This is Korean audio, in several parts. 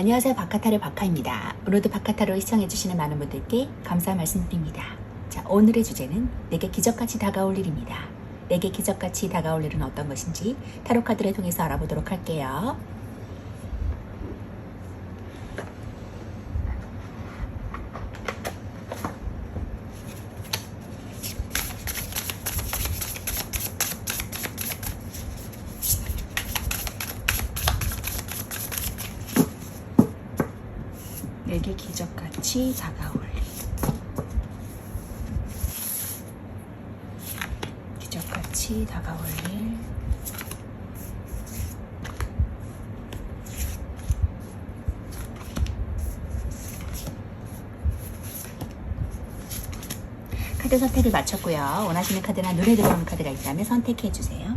안녕하세요. 바카타로 바카입니다. 오늘도 바카타로 시청해주시는 많은 분들께 감사 말씀드립니다. 자, 오늘의 주제는 내게 기적같이 다가올 일입니다. 내게 기적같이 다가올 일은 어떤 것인지 타로카드를 통해서 알아보도록 할게요. 내게 기적같이 다가올 일. 기적같이 다가올 일. 카드 선택을 마쳤고요. 원하시는 카드나 눈에 들어오는 카드가 있다면 선택해 주세요.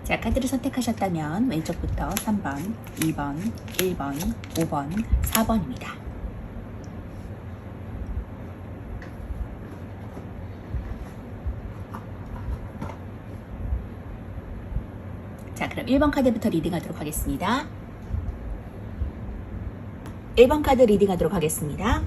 자, 카드를 선택하셨다면 왼쪽부터 3번, 2번, 1번, 5번, 4번입니다. 자, 그럼 1번 카드부터 리딩하도록 하겠습니다. 1번 카드 리딩하도록 하겠습니다.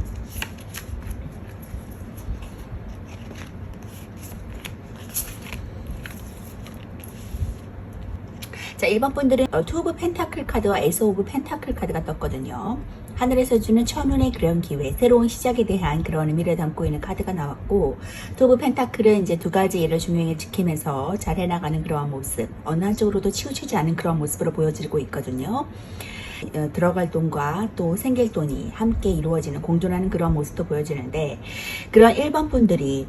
자, 1번 분들은 투 오브 펜타클 카드와 에이스 오브 펜타클 카드가 떴거든요. 하늘에서 주는 천운의 그런 기회, 새로운 시작에 대한 그런 의미를 담고 있는 카드가 나왔고, 투 오브 펜타클은 이제 두 가지 일을 중요하게 지키면서 잘 해나가는 그러한 모습, 어느 한쪽으로도 치우치지 않은 그런 모습으로 보여지고 있거든요. 들어갈 돈과 또 생길 돈이 함께 이루어지는 공존하는 그런 모습도 보여지는데, 그런 1번 분들이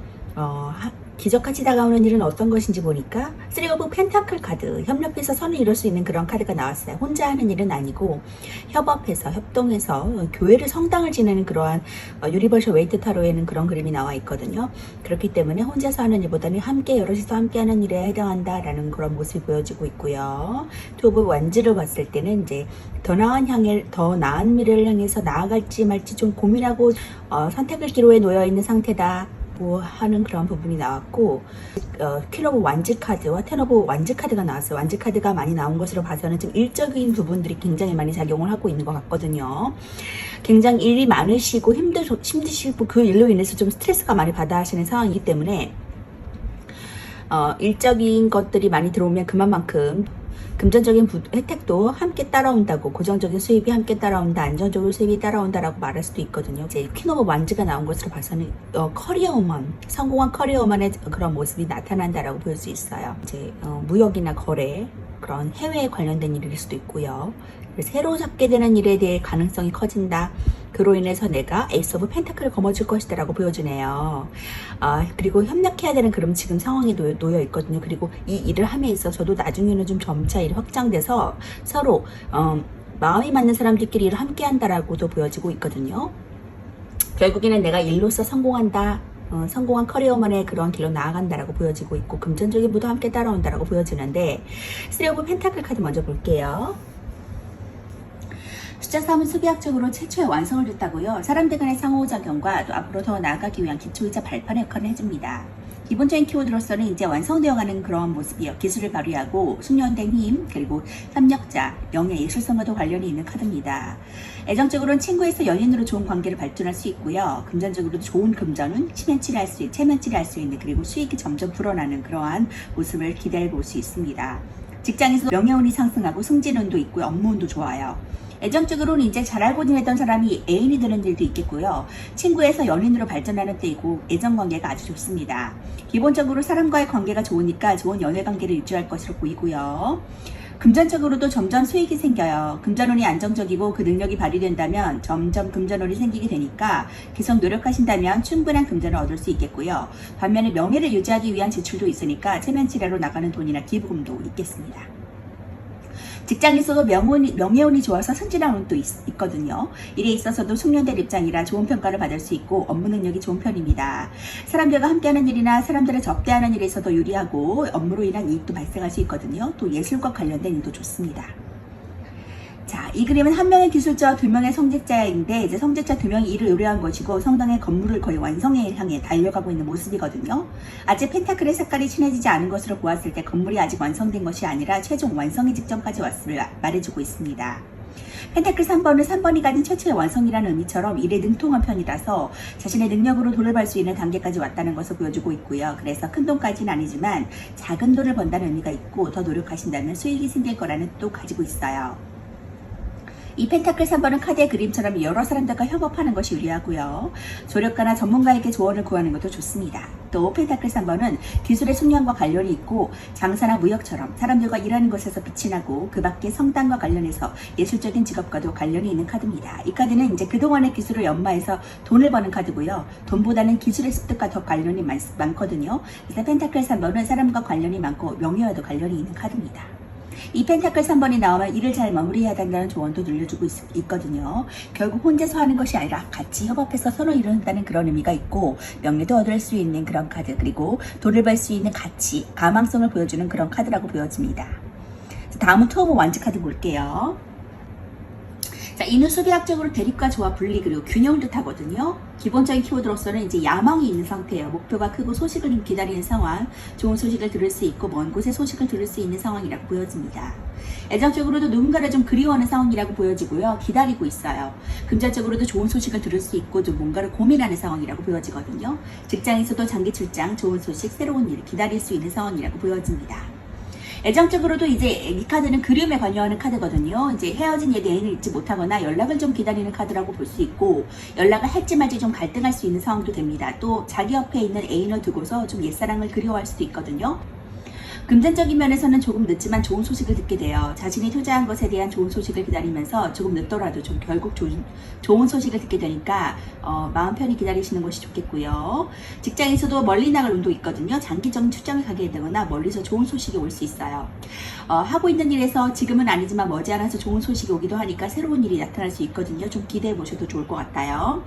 기적같이 다가오는 일은 어떤 것인지 보니까 3 오브 펜타클 카드, 협력해서 선을 이룰 수 있는 그런 카드가 나왔어요. 혼자 하는 일은 아니고 협업해서, 협동해서 교회를, 성당을 지내는 그러한 유니버셜 웨이트 타로에는 그런 그림이 나와 있거든요. 그렇기 때문에 혼자서 하는 일보다는 함께, 여럿이서 함께 하는 일에 해당한다라는 그런 모습이 보여지고 있고요. 투 오브 완즈를 봤을 때는 이제 더 나은 미래를 향해서 나아갈지 말지 좀 고민하고 선택의 기로에 놓여 있는 상태다 하는 그런 부분이 나왔고, 퀸 오브 완즈 카드와 텐 오브 완즈 카드가 나왔어요. 완즈 카드가 많이 나온 것으로 봐서는 좀 일적인 부분들이 굉장히 많이 작용을 하고 있는 것 같거든요. 굉장히 일이 많으시고 힘드시고 그 일로 인해서 좀 스트레스가 많이 받아 하시는 상황이기 때문에 일적인 것들이 많이 들어오면 그만큼 금전적인 혜택도 함께 따라온다고, 고정적인 수입이 함께 따라온다, 안정적인 수입이 따라온다라고 말할 수도 있거든요. 이제 퀸 오브 완즈가 나온 것으로 봐서는 커리어우먼, 성공한 커리어우먼의 그런 모습이 나타난다라고 볼 수 있어요. 이제 무역이나 거래, 그런 해외에 관련된 일일 수도 있고요. 새로 잡게 되는 일에 대해 가능성이 커진다. 그로 인해서 내가 에이스 오브 펜타클을 거머쥘 것이다 라고 보여주네요. 그리고 협력해야 되는 그런 지금 상황에 놓여 있거든요. 그리고 이 일을 함에 있어서도 나중에는 좀 점차 일이 확장돼서 서로 마음이 맞는 사람들끼리 일을 함께 한다라고도 보여지고 있거든요. 결국에는 내가 일로서 성공한다, 성공한 커리어만의 그런 길로 나아간다라고 보여지고 있고, 금전적인 부도 함께 따라온다라고 보여지는데, 3 오브 펜타클 카드 먼저 볼게요. 숫자 3은 수비학적으로 최초의 완성을 줬다고요. 사람들 간의 상호작용과 또 앞으로 더 나아가기 위한 기초이자 발판의 역할을 해줍니다. 기본적인 키워드로서는 이제 완성되어가는 그런 모습이요. 기술을 발휘하고 숙련된 힘, 그리고 협력자, 영예, 예술성과도 관련이 있는 카드입니다. 애정적으로는 친구에서 연인으로 좋은 관계를 발전할 수 있고요. 금전적으로도 좋은 금전은 체면치를 할 수 있는, 그리고 수익이 점점 불어나는 그러한 모습을 기대해 볼 수 있습니다. 직장에서 명예운이 상승하고 승진운도 있고요. 업무운도 좋아요. 애정적으로는 이제 잘 알고 지냈던 사람이 애인이 되는 일도 있겠고요. 친구에서 연인으로 발전하는 때이고, 애정관계가 아주 좋습니다. 기본적으로 사람과의 관계가 좋으니까 좋은 연애관계를 유지할 것으로 보이고요. 금전적으로도 점점 수익이 생겨요. 금전운이 안정적이고 그 능력이 발휘된다면 점점 금전운이 생기게 되니까 계속 노력하신다면 충분한 금전을 얻을 수 있겠고요. 반면에 명예를 유지하기 위한 지출도 있으니까 체면치레로 나가는 돈이나 기부금도 있겠습니다. 직장에서도 명예운이 좋아서 승진한 운도 있거든요. 일에 있어서도 숙련된 입장이라 좋은 평가를 받을 수 있고 업무 능력이 좋은 편입니다. 사람들과 함께하는 일이나 사람들을 접대하는 일에서도 유리하고 업무로 인한 이익도 발생할 수 있거든요. 또 예술과 관련된 일도 좋습니다. 자, 이 그림은 한 명의 기술자와 두 명의 성직자인데 이제 성직자 두 명이 일을 의뢰한 것이고 성당의 건물을 거의 완성에 향해 달려가고 있는 모습이거든요. 아직 펜타클의 색깔이 칠해지지 않은 것으로 보았을 때 건물이 아직 완성된 것이 아니라 최종 완성의 직전까지 왔음을 말해주고 있습니다. 펜타클 3번은 3번이 가진 최초의 완성이라는 의미처럼 일에 능통한 편이라서 자신의 능력으로 돈을 벌 수 있는 단계까지 왔다는 것을 보여주고 있고요. 그래서 큰 돈까지는 아니지만 작은 돈을 번다는 의미가 있고 더 노력하신다면 수익이 생길 거라는 뜻도 가지고 있어요. 이 펜타클 3번은 카드의 그림처럼 여러 사람들과 협업하는 것이 유리하고요. 조력가나 전문가에게 조언을 구하는 것도 좋습니다. 또 펜타클 3번은 기술의 숙련과 관련이 있고 장사나 무역처럼 사람들과 일하는 것에서 빛이 나고 그 밖에 성당과 관련해서 예술적인 직업과도 관련이 있는 카드입니다. 이 카드는 이제 그동안의 기술을 연마해서 돈을 버는 카드고요. 돈보다는 기술의 습득과 더 관련이 많거든요. 그래서 펜타클 3번은 사람과 관련이 많고 명예와도 관련이 있는 카드입니다. 이 펜타클 3번이 나오면 일을 잘 마무리해야 된다는 조언도 들려주고 있거든요. 결국 혼자서 하는 것이 아니라 같이 협업해서 서로 이룬다는 그런 의미가 있고 명예도 얻을 수 있는 그런 카드, 그리고 돈을 벌 수 있는 가치, 가망성을 보여주는 그런 카드라고 보여집니다. 다음은 투 오브 완즈 카드 볼게요. 자, 이는 수비학적으로 대립과 조화, 분리, 그리고 균형을 뜻하거든요. 기본적인 키워드로서는 이제 야망이 있는 상태예요. 목표가 크고 소식을 기다리는 상황, 좋은 소식을 들을 수 있고 먼 곳의 소식을 들을 수 있는 상황이라고 보여집니다. 애정적으로도 누군가를 좀 그리워하는 상황이라고 보여지고요. 기다리고 있어요. 금전적으로도 좋은 소식을 들을 수 있고 좀 뭔가를 고민하는 상황이라고 보여지거든요. 직장에서도 장기 출장, 좋은 소식, 새로운 일을 기다릴 수 있는 상황이라고 보여집니다. 애정적으로도 이제 이 카드는 그리움에 관여하는 카드거든요. 이제 헤어진 옛 애인을 잊지 못하거나 연락을 좀 기다리는 카드라고 볼 수 있고 연락을 할지 말지 좀 갈등할 수 있는 상황도 됩니다. 또 자기 옆에 있는 애인을 두고서 좀 옛사랑을 그리워할 수도 있거든요. 금전적인 면에서는 조금 늦지만 좋은 소식을 듣게 돼요. 자신이 투자한 것에 대한 좋은 소식을 기다리면서 조금 늦더라도 좀 결국 좋은 소식을 듣게 되니까 마음 편히 기다리시는 것이 좋겠고요. 직장에서도 멀리 나갈 운도 있거든요. 장기적인 출장을 가게 되거나 멀리서 좋은 소식이 올 수 있어요. 하고 있는 일에서 지금은 아니지만 머지않아서 좋은 소식이 오기도 하니까 새로운 일이 나타날 수 있거든요. 좀 기대해 보셔도 좋을 것 같아요.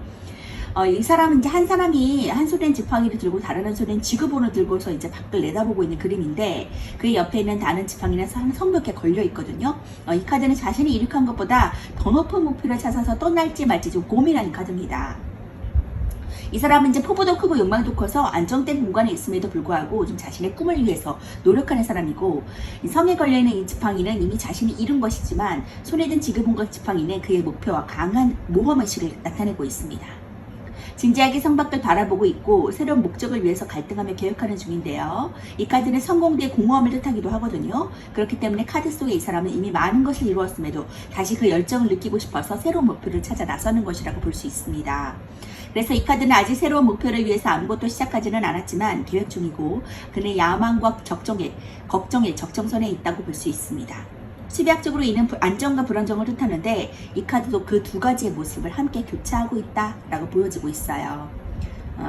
이 사람은 이제 한 사람이 한 손엔 지팡이를 들고 다른 한 손엔 지구본을 들고서 이제 밖을 내다보고 있는 그림인데 그 옆에 있는 다른 지팡이는 성벽에 걸려 있거든요. 이 카드는 자신이 이룩한 것보다 더 높은 목표를 찾아서 떠날지 말지 좀 고민하는 카드입니다. 이 사람은 이제 포부도 크고 욕망도 커서 안정된 공간에 있음에도 불구하고 좀 자신의 꿈을 위해서 노력하는 사람이고 이 성에 걸려있는 이 지팡이는 이미 자신이 이룬 것이지만 손에 든 지구본과 지팡이는 그의 목표와 강한 모험의식을 나타내고 있습니다. 진지하게 성밖을 바라보고 있고 새로운 목적을 위해서 갈등하며 계획하는 중인데요. 이 카드는 성공 뒤의 공허함을 뜻하기도 하거든요. 그렇기 때문에 카드 속에 이 사람은 이미 많은 것을 이루었음에도 다시 그 열정을 느끼고 싶어서 새로운 목표를 찾아 나서는 것이라고 볼 수 있습니다. 그래서 이 카드는 아직 새로운 목표를 위해서 아무것도 시작하지는 않았지만 계획 중이고 그는 야망과 걱정의 적정선에 있다고 볼 수 있습니다. 수비학적으로 이는 안정과 불안정을 뜻하는데 이 카드도 그 두 가지의 모습을 함께 교차하고 있다라고 보여지고 있어요.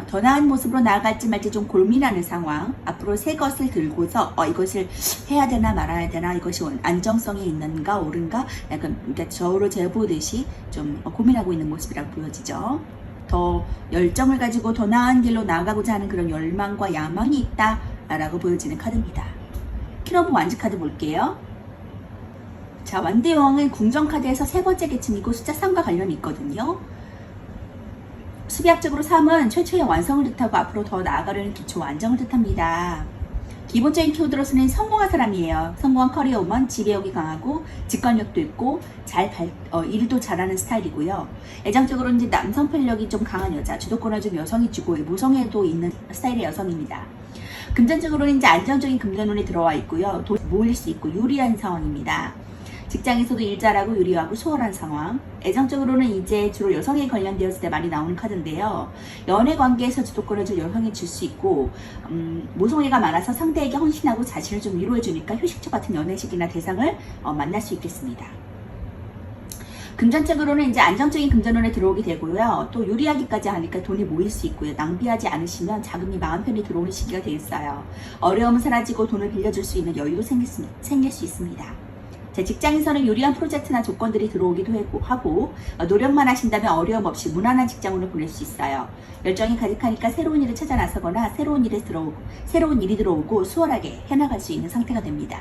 더 나은 모습으로 나아갈지 말지 좀 고민하는 상황, 앞으로 새 것을 들고서 이것을 해야 되나 말아야 되나, 이것이 안정성이 있는가 옳은가, 약간 저울을 재보듯이 좀 고민하고 있는 모습이라고 보여지죠. 더 열정을 가지고 더 나은 길로 나아가고자 하는 그런 열망과 야망이 있다라고 보여지는 카드입니다. 퀸 오브 완즈 카드 볼게요. 자, 완대 여왕은 궁정카드에서 세 번째 계층이고 숫자 3과 관련이 있거든요. 수비학적으로 3은 최초의 완성을 뜻하고 앞으로 더 나아가려는 기초 안정을 뜻합니다. 기본적인 키워드로서는 성공한 사람이에요. 성공한 커리어우먼, 지배력이 강하고 직관력도 있고 일도 잘하는 스타일이고요. 애정적으로는 이제 남성 편력이 좀 강한 여자, 주도권을 좀 여성이 쥐고 모성애도 있는 스타일의 여성입니다. 금전적으로는 이제 안정적인 금전운이 들어와 있고요. 돈이 모일 수 있고 유리한 상황입니다. 직장에서도 일 잘하고 유리하고 수월한 상황. 애정적으로는 이제 주로 여성에 관련되었을 때 많이 나오는 카드인데요. 연애 관계에서 주도권을 좀 여성이 줄 수 있고 모성애가 많아서 상대에게 헌신하고 자신을 좀 위로해주니까 휴식처 같은 연애식이나 대상을 만날 수 있겠습니다. 금전적으로는 이제 안정적인 금전운에 들어오게 되고요. 또 유리하기까지 하니까 돈이 모일 수 있고요. 낭비하지 않으시면 자금이 마음 편히 들어오는 시기가 되겠어요. 어려움은 사라지고 돈을 빌려줄 수 있는 여유도 생길 수 있습니다. 제 직장에서는 유리한 프로젝트나 조건들이 들어오기도 하고 노력만 하신다면 어려움 없이 무난한 직장으로 보낼 수 있어요. 열정이 가득하니까 새로운 일을 찾아 나서거나 새로운 일이 들어오고 수월하게 해나갈 수 있는 상태가 됩니다.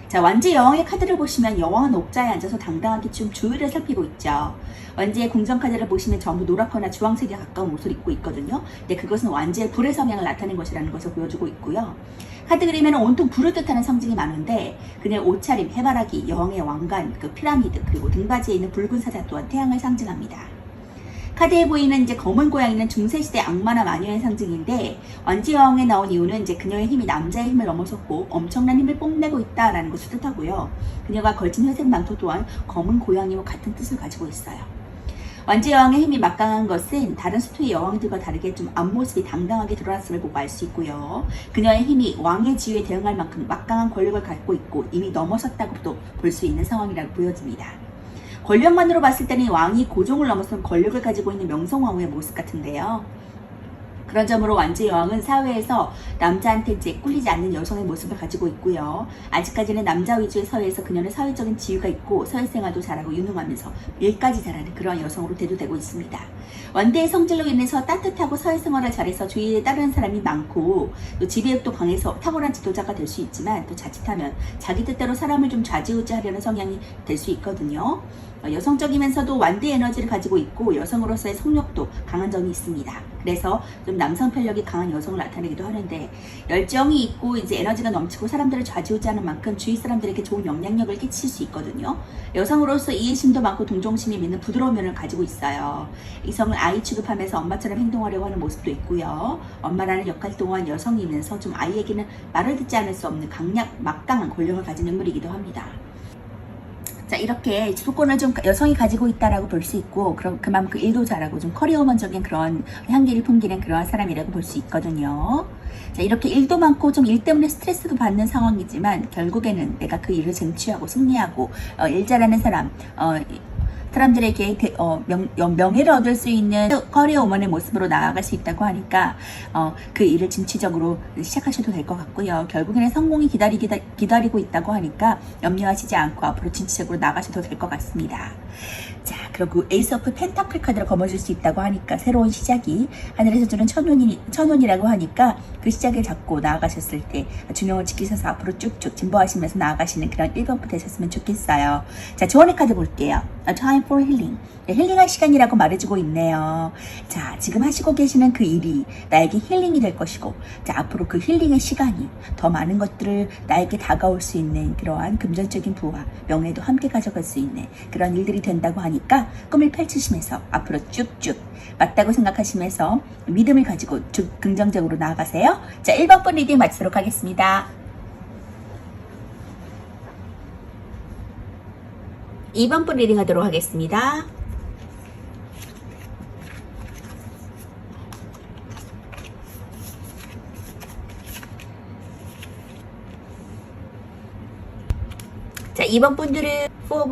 자, 완지 여왕의 카드를 보시면 여왕은 옥자에 앉아서 당당하게 좀 주위를 살피고 있죠. 완지의 궁전 카드를 보시면 전부 노랗거나 주황색에 가까운 옷을 입고 있거든요. 근데 그것은 완지의 불의 성향을 나타낸 것이라는 것을 보여주고 있고요. 카드 그림에는 온통 불을 뜻하는 상징이 많은데 그녀의 옷차림, 해바라기, 여왕의 왕관, 그 피라미드, 그리고 등받이에 있는 붉은 사자 또한 태양을 상징합니다. 카드에 보이는 이제 검은 고양이는 중세시대 악마나 마녀의 상징인데 완지 여왕에 나온 이유는 이제 그녀의 힘이 남자의 힘을 넘어섰고 엄청난 힘을 뽐내고 있다라는 것을 뜻하고요. 그녀가 걸친 회색 망토 또한 검은 고양이와 같은 뜻을 가지고 있어요. 완지 여왕의 힘이 막강한 것은 다른 수토의 여왕들과 다르게 좀 앞모습이 당당하게 드러났음을 보고 알 수 있고요. 그녀의 힘이 왕의 지위에 대응할 만큼 막강한 권력을 갖고 있고 이미 넘어섰다고도 볼 수 있는 상황이라고 보여집니다. 권력만으로 봤을 때는 왕이 고종을 넘어선 권력을 가지고 있는 명성황후의 모습 같은데요. 그런 점으로 완지 여왕은 사회에서 남자한테 이제 꿀리지 않는 여성의 모습을 가지고 있고요. 아직까지는 남자 위주의 사회에서 그녀는 사회적인 지위가 있고 사회생활도 잘하고 유능하면서 일까지 잘하는 그런 여성으로 대두되고 있습니다. 완대의 성질로 인해서 따뜻하고 사회생활을 잘해서 주위에 따르는 사람이 많고 또 지배력도 강해서 탁월한 지도자가 될 수 있지만 또 자칫하면 자기 뜻대로 사람을 좀 좌지우지하려는 성향이 될 수 있거든요. 여성적이면서도 완대 에너지를 가지고 있고 여성으로서의 성욕도 강한 점이 있습니다. 그래서 좀 남성 편력이 강한 여성을 나타내기도 하는데 열정이 있고 이제 에너지가 넘치고 사람들을 좌지우지하는 만큼 주위 사람들에게 좋은 영향력을 끼칠 수 있거든요. 여성으로서 이해심도 많고 동정심이 있는 부드러운 면을 가지고 있어요. 이성을 아이 취급하면서 엄마처럼 행동하려고 하는 모습도 있고요. 엄마라는 역할 동안 여성이면서 좀 아이에게는 말을 듣지 않을 수 없는 막강한 권력을 가진 인물이기도 합니다. 자, 이렇게 조건을 좀 여성이 가지고 있다라고 볼 수 있고, 그럼 그만큼 일도 잘하고 좀 커리어먼적인 그런 향기를 풍기는 그러한 사람이라고 볼 수 있거든요. 자, 이렇게 일도 많고 좀 일 때문에 스트레스도 받는 상황이지만 결국에는 내가 그 일을 쟁취하고 승리하고 일 잘하는 사람들에게 명예를 얻을 수 있는 커리어 우먼의 모습으로 나아갈 수 있다고 하니까 그 일을 진취적으로 시작하셔도 될 것 같고요. 결국에는 성공이 기다리고 있다고 하니까 염려하시지 않고 앞으로 진취적으로 나가셔도 될 것 같습니다. 자, 그리고 에이스 오브 펜타클 카드를 거머쥘 수 있다고 하니까 새로운 시작이 하늘에서 주는 천운이라고 하니까 그 시작을 잡고 나아가셨을 때 균형을 지키셔서 앞으로 쭉쭉 진보하시면서 나아가시는 그런 1번부터 되셨으면 좋겠어요. 자, 조언의 카드 볼게요. A time for healing. 네, 힐링할 시간이라고 말해주고 있네요. 자, 지금 하시고 계시는 그 일이 나에게 힐링이 될 것이고, 자, 앞으로 그 힐링의 시간이 더 많은 것들을 나에게 다가올 수 있는 그러한 금전적인 부와 명예도 함께 가져갈 수 있는 그런 일들이 된다고 하니까 꿈을 펼치시면서 앞으로 쭉쭉 맞다고 생각하시면서 믿음을 가지고 쭉 긍정적으로 나아가세요. 자, 1번 리딩 마치도록 하겠습니다. 2번 리딩 하도록 하겠습니다. 자, 2번 분들은 4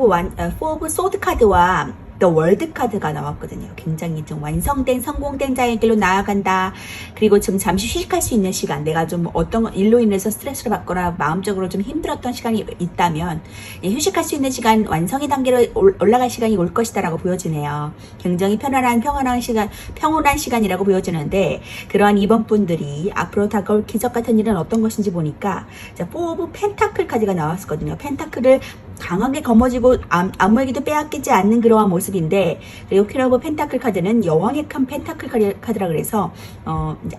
오브 소드 카드와 The 월드 카드가 나왔거든요. 굉장히 좀 완성된 성공된 자의 길로 나아간다. 그리고 좀 잠시 휴식할 수 있는 시간, 내가 좀 어떤 일로 인해서 스트레스를 받거나 마음적으로 좀 힘들었던 시간이 있다면 휴식할 수 있는 시간, 완성의 단계로 올라갈 시간이 올 것이다 라고 보여지네요. 굉장히 평온한 시간이라고 보여지는데, 그러한 2번 분들이 앞으로 다가올 기적 같은 일은 어떤 것인지 보니까, 자, 4 오브 펜타클 카드가 나왔었거든요. 펜타클을 강하게 거머쥐고 아무에게도 빼앗기지 않는 그러한 모습인데, 그리고 퀸 오브 펜타클 카드는 여왕의 칸 펜타클 카드라 그래서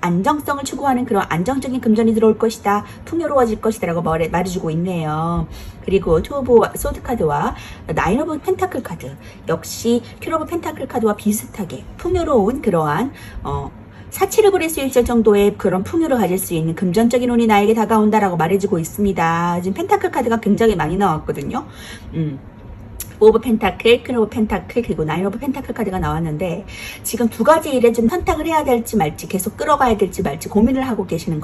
안정성을 추구하는 그런 안정적인 금전이 들어올 것이다, 풍요로워질 것이다 라고 말해주고 있네요. 그리고 2 오브 소드 카드와 9 오브 펜타클 카드 역시 퀸 오브 펜타클 카드와 비슷하게 풍요로운 그러한 사치를 부릴 수 있을 정도의 그런 풍요를 가질 수 있는 금전적인 운이 나에게 다가온다라고 말해주고 있습니다. 지금 펜타클 카드가 굉장히 많이 나왔거든요. 4 오브 펜타클, 퀸 오브 펜타클, 그리고 9 오브 펜타클 카드가 나왔는데, 지금 두 가지 일에 좀 선택을 해야 될지 말지, 계속 끌어가야 될지 말지 고민을 하고 계시는